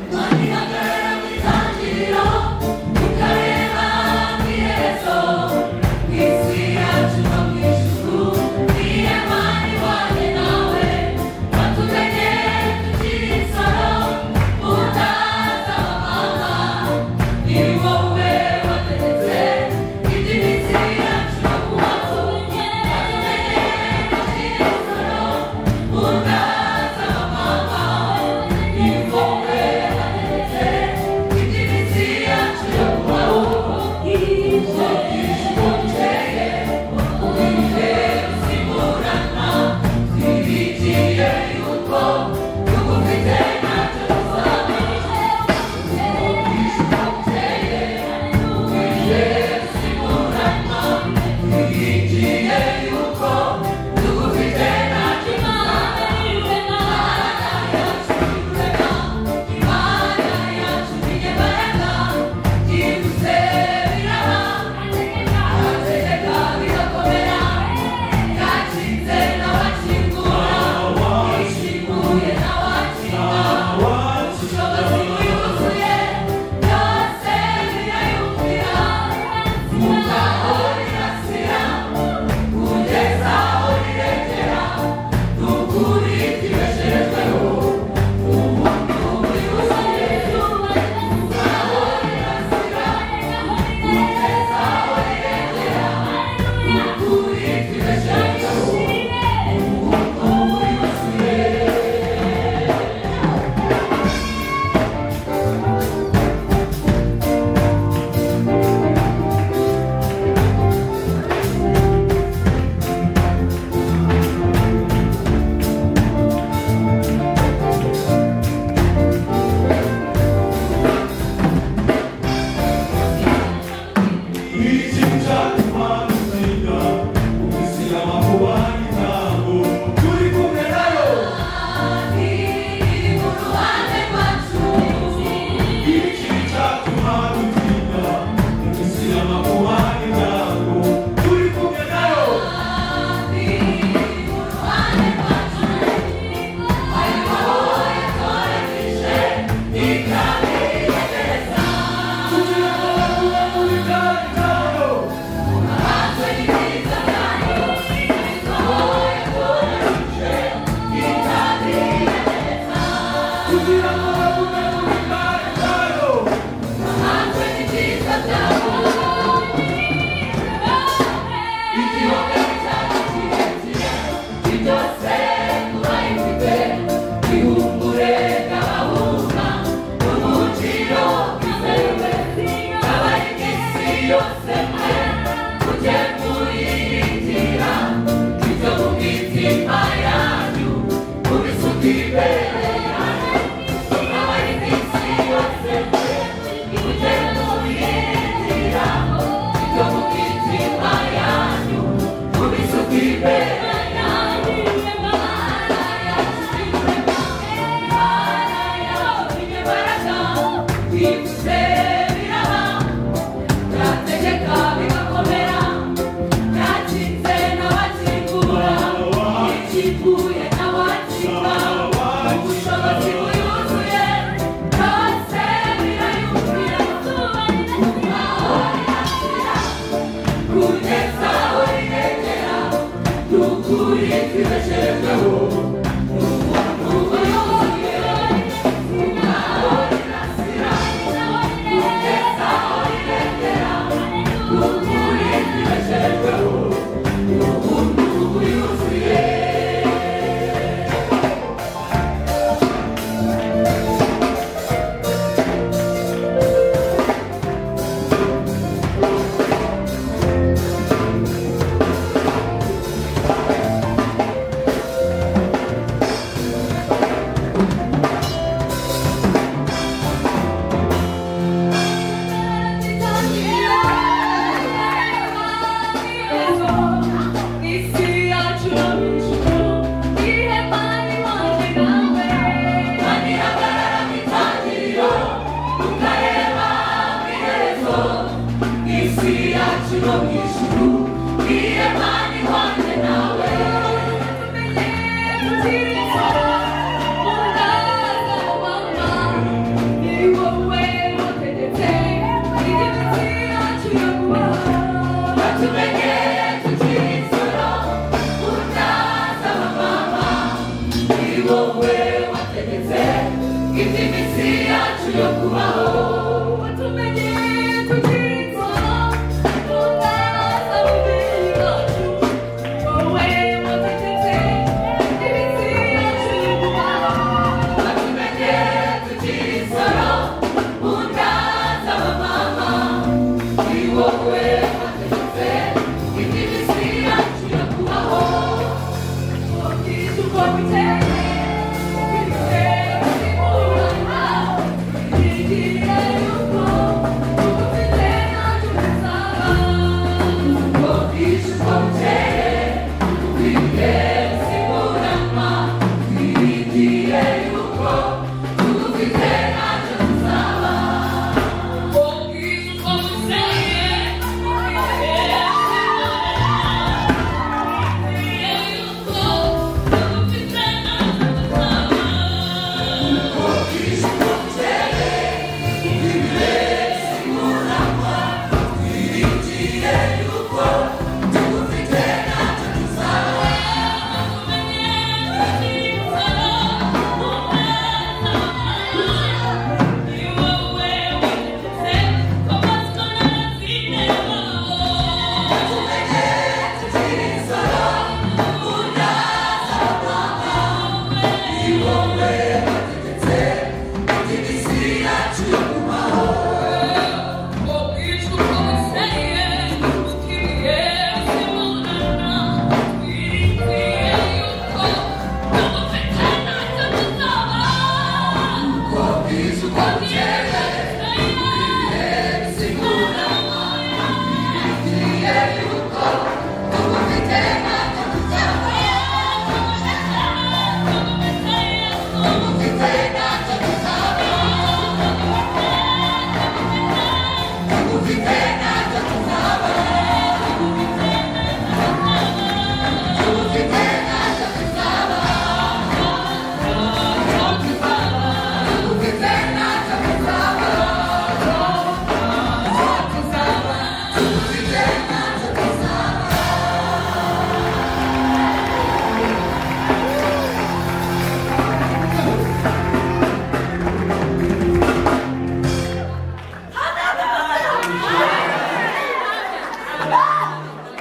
Thank you.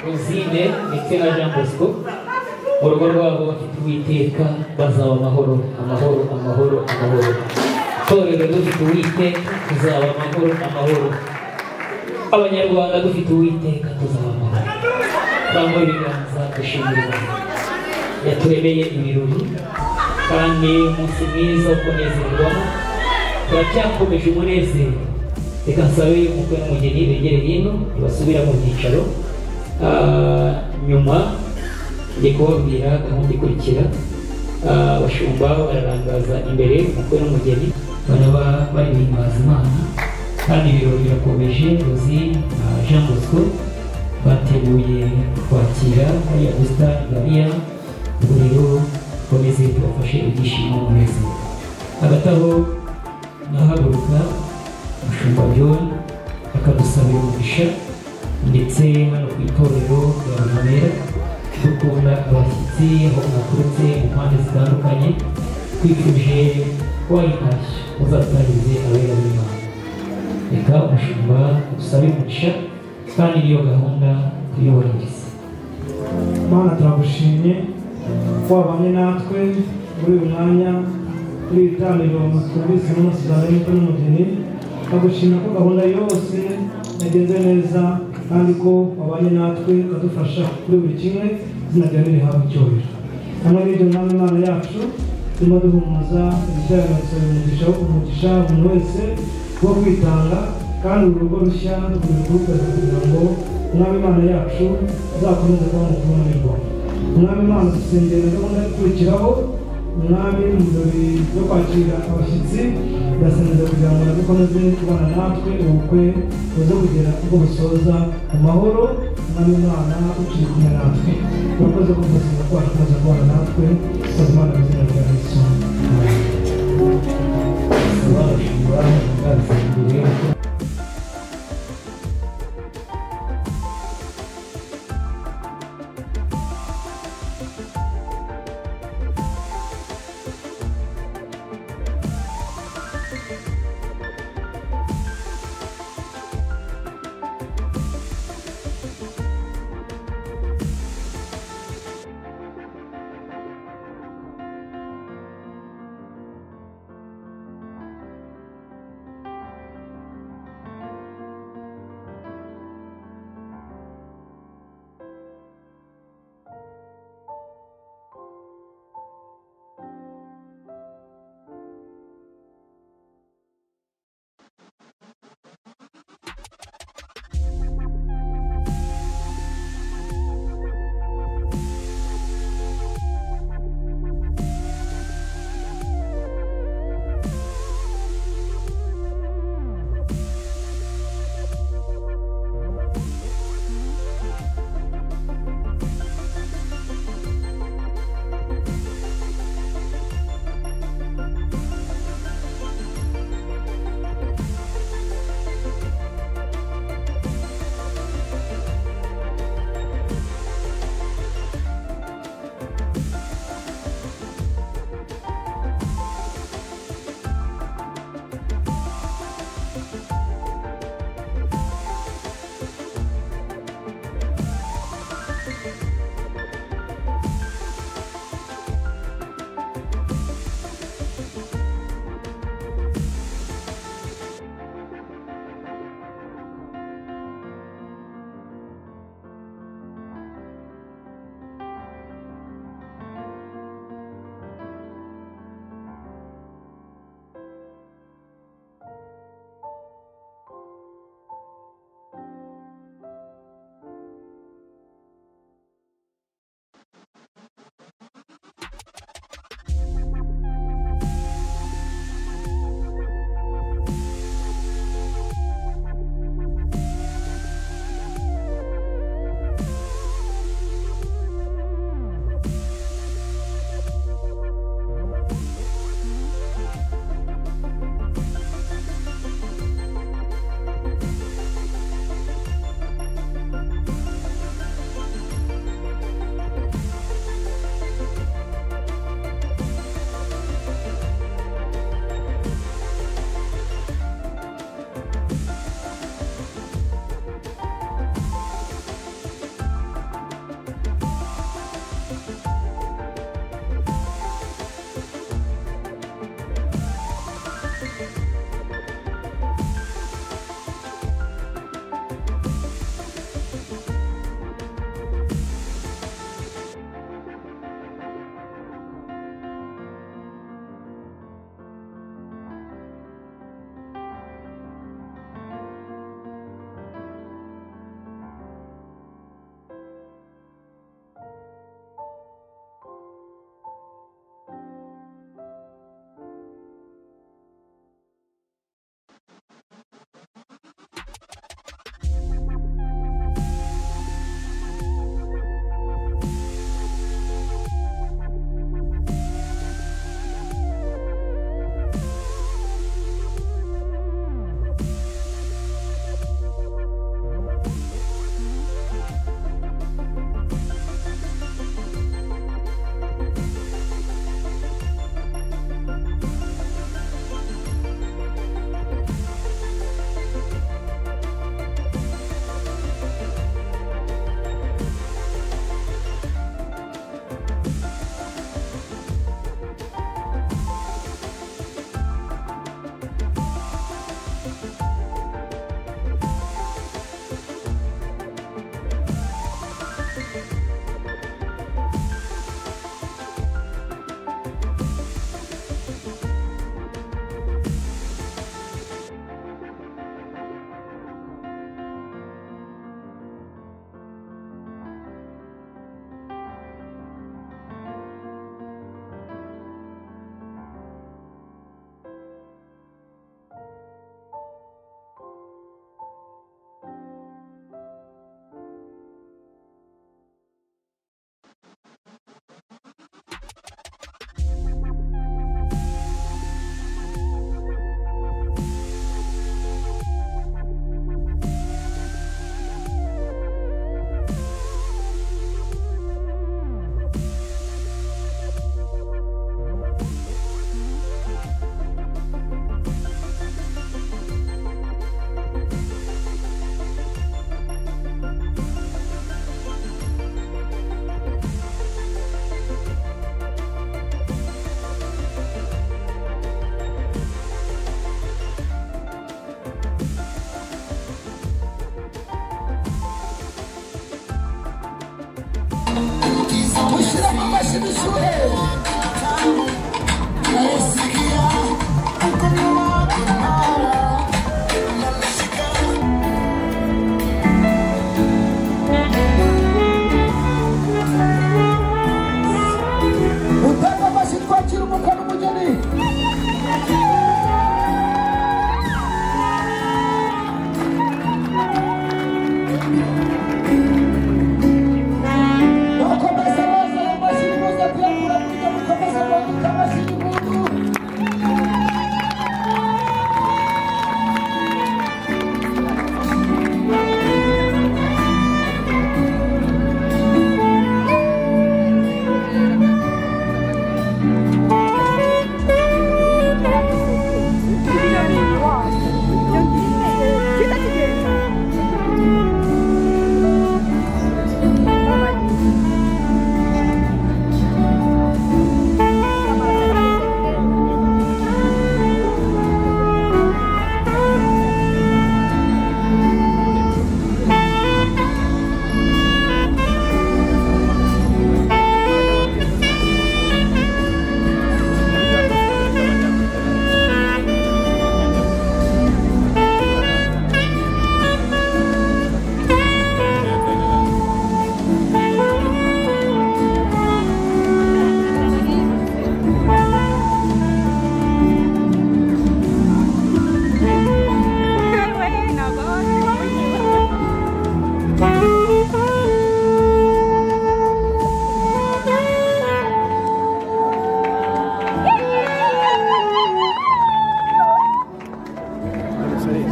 Rosine ndetse na Jean Bosco mu rugo rwabo bafite Uwiteka bazaba amahoro amahoro amahoro amahoro. Torero dufite Uwiteka tuzaba amahoro amahoro. Abanyarwanda dufite Uwiteka tuzaba amahoro. Bamwe ibiganza dushimira Imana yaturemeye ibirori kandi umunsi mwiza wo kunezerwamo. Turacyakomeje umunezero. Reka nsabe umukwe n'umugeni begere hino basubira mu byicaro. Nyuma ngiye kubabwira gahunda ikurikira. Abashumba bararangaza imbere umukwe n'umugeni baraba bari guhimbaza Imana kandi ibirori birakomeje. Rosine na Jean Bosco bateguye kwakira hariya Augusta Maria. Ubwo rero komeze tubafashe ibyishimo n'umunezero. Hagati aho nahaguruka umushumba John akadusabira umugisha ndetse hano ku itorero rya Runamera dukunda abashyitsi aho mwaturutse mu mpande zitandukanye twifuje wayitashya uzatarize abera b'Imana. Reka umushumba dusabe umugisha kandi niyo gahunda tuyubahirize. Mana turagushimye wabanye natwe muri uyu mwanya muri iri teraniro twumvise n'umusirikare n'umukwe n'umugeni. Turagushimira ko gahunda yose yagenze neza kandi ko wabanye natwe ukadufasha kuri buri kimwe. Izina ryawe rihabwa icyubahiro. Hamwe n'ibyo mwami Imana yacu turimo duhumuza ibijyanye na umugisha umuntu wese wo kwitanga kandi urugo rushya rw'urugaga kugira ngo umwami Imana yacu uzakomeze kuba mukuru muri rwo. Umwami Imana dusengera gahunda ikurikiraho umwami mu birori byo kwakira abashyitsi ndaseneza kugira ngo dukomeze kubana natwe ubukwe buze kugera ubwo busoza mu mahoro. Umwami Imana ukiri kumwe natwe urakoze ko gusenga kwacu kuza kubana natwe koze Imana mu izina rya Yesu.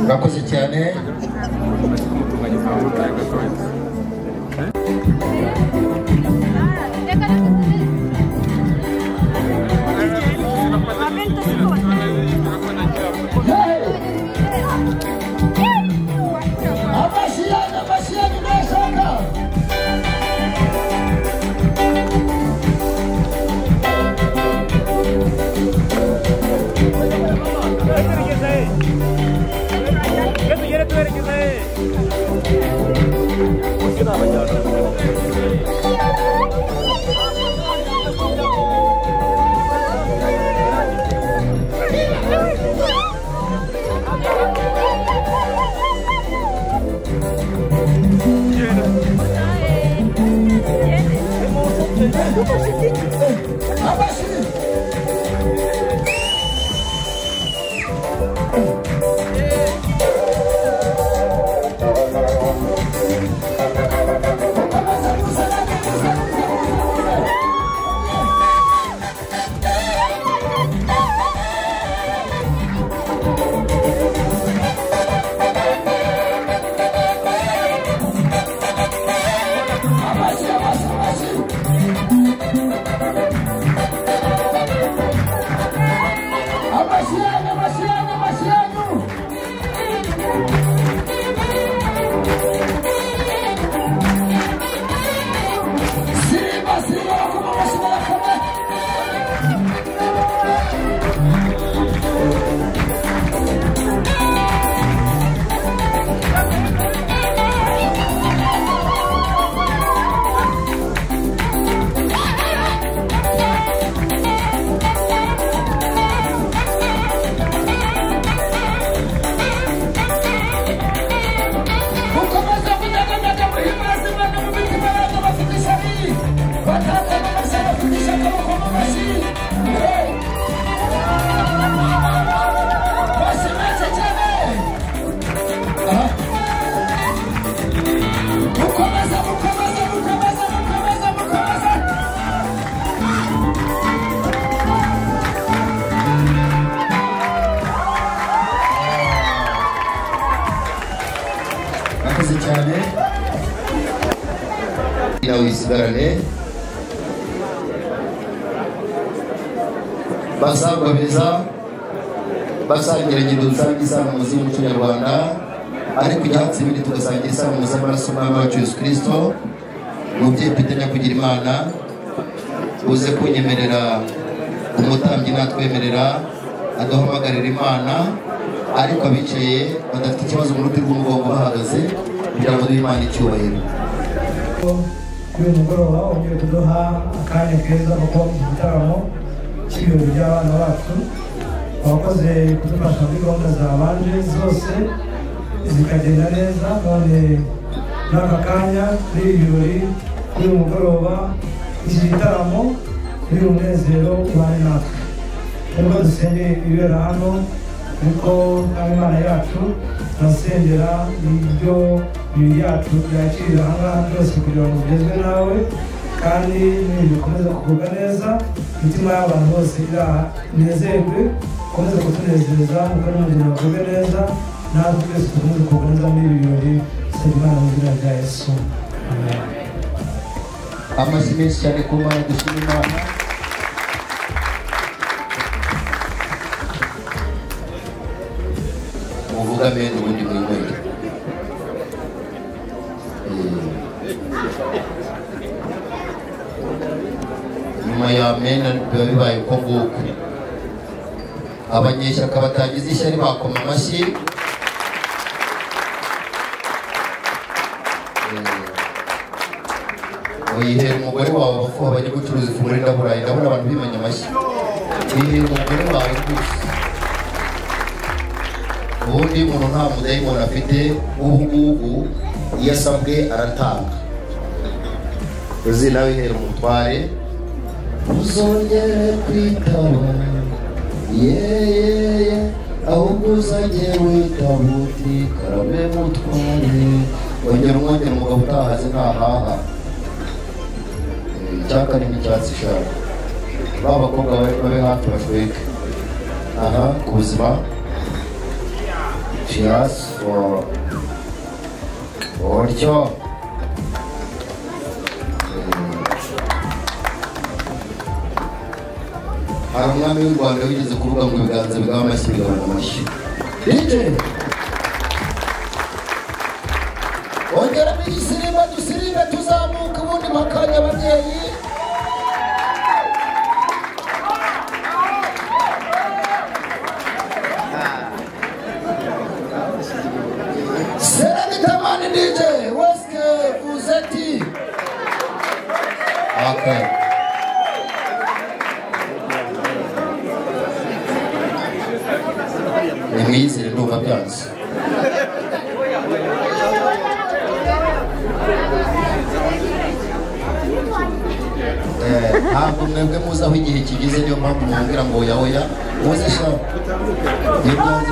Murakoze cyane. Basabwabeza basangira dusangiye isano mu zindi cy'Rwanda ariko icyatsi bindi tugasangira isano mu z'amaraso y'Umwami Yesu Kristo mu byepitanya kugira Imana uze kunyemerera umutambyi natwemerera aduhamagarira Imana ariko abicaye badafite ikibazo mu ruti rw'umugongo bahagaze kugira ngo Imana icyubahiro y'uyu mugoroba wongeye kuduha akanya keza ko kuba mu gitaramo cy'ibirori by'abana bacu wakoze kudufasha muri gahunda zabanje zose zikagenda neza none n'aka kanya muri ibi birori kuri uyu mugoroba iki gitaramo kuri uyu munezero ubane natwe nubwo dusengeye ibibera hano ariko n'Imana yacu turasengera ibyo imibiri yacu yakirira ahangaha byose kugira ngo ugezwe nawe kandi n'ibintu bikomeza kugubwa neza imitima y'abantu bose inezerwe ukomeze kutunezeza nk'uko n'umugeni bagubwe neza natwe twese dukomeze kugubwa neza muri ibi birori dusaba Imana mu izina rya Yesu amen. Amashyi menshi cyane ku Mana dushima Imana. Muvuga amen ubundi mwinywere. Nyuma ya amen biba bibaye uko nguko. Abanyeshyaka batagize ishyari bakoma amashyi. Uyihera umugore wawe bafuha bajya gucuruza ifunguro ndaburayi ndabona abantu bimenya amashyi. Uyihera umugore wawe rwose. Ubundi umuntu nta mudayimoni afite ubu ngubu iyo asabwe aratanga. Uzi nawe ihera umutware uzongere kwitaba yeye ahubwo uzajye witaba uti karame mutware wongera umwongera umugabo utahaze ntahaha. Icyaka ni n'icyatsi shaka ba bakobwa babe hafi bashweke aha ku buzima. Cheers for Orcho. Hari umwami w'u Rwanda wigeze kuvuga ngo ibiganza bigaba amashyi bigabana amashyi. DJ ongeramo igisirimba dusirimbe tuzamuka ubundi makanya ababyeyi. Serenitamani DJ Weske Uzeti. Okay. Nimwizire ndumva byanze. Ntabwo mwebwe muzi aho igihe kigeze niyo mpamvu mwumvira ngo oya oya muze sha. Ibyanze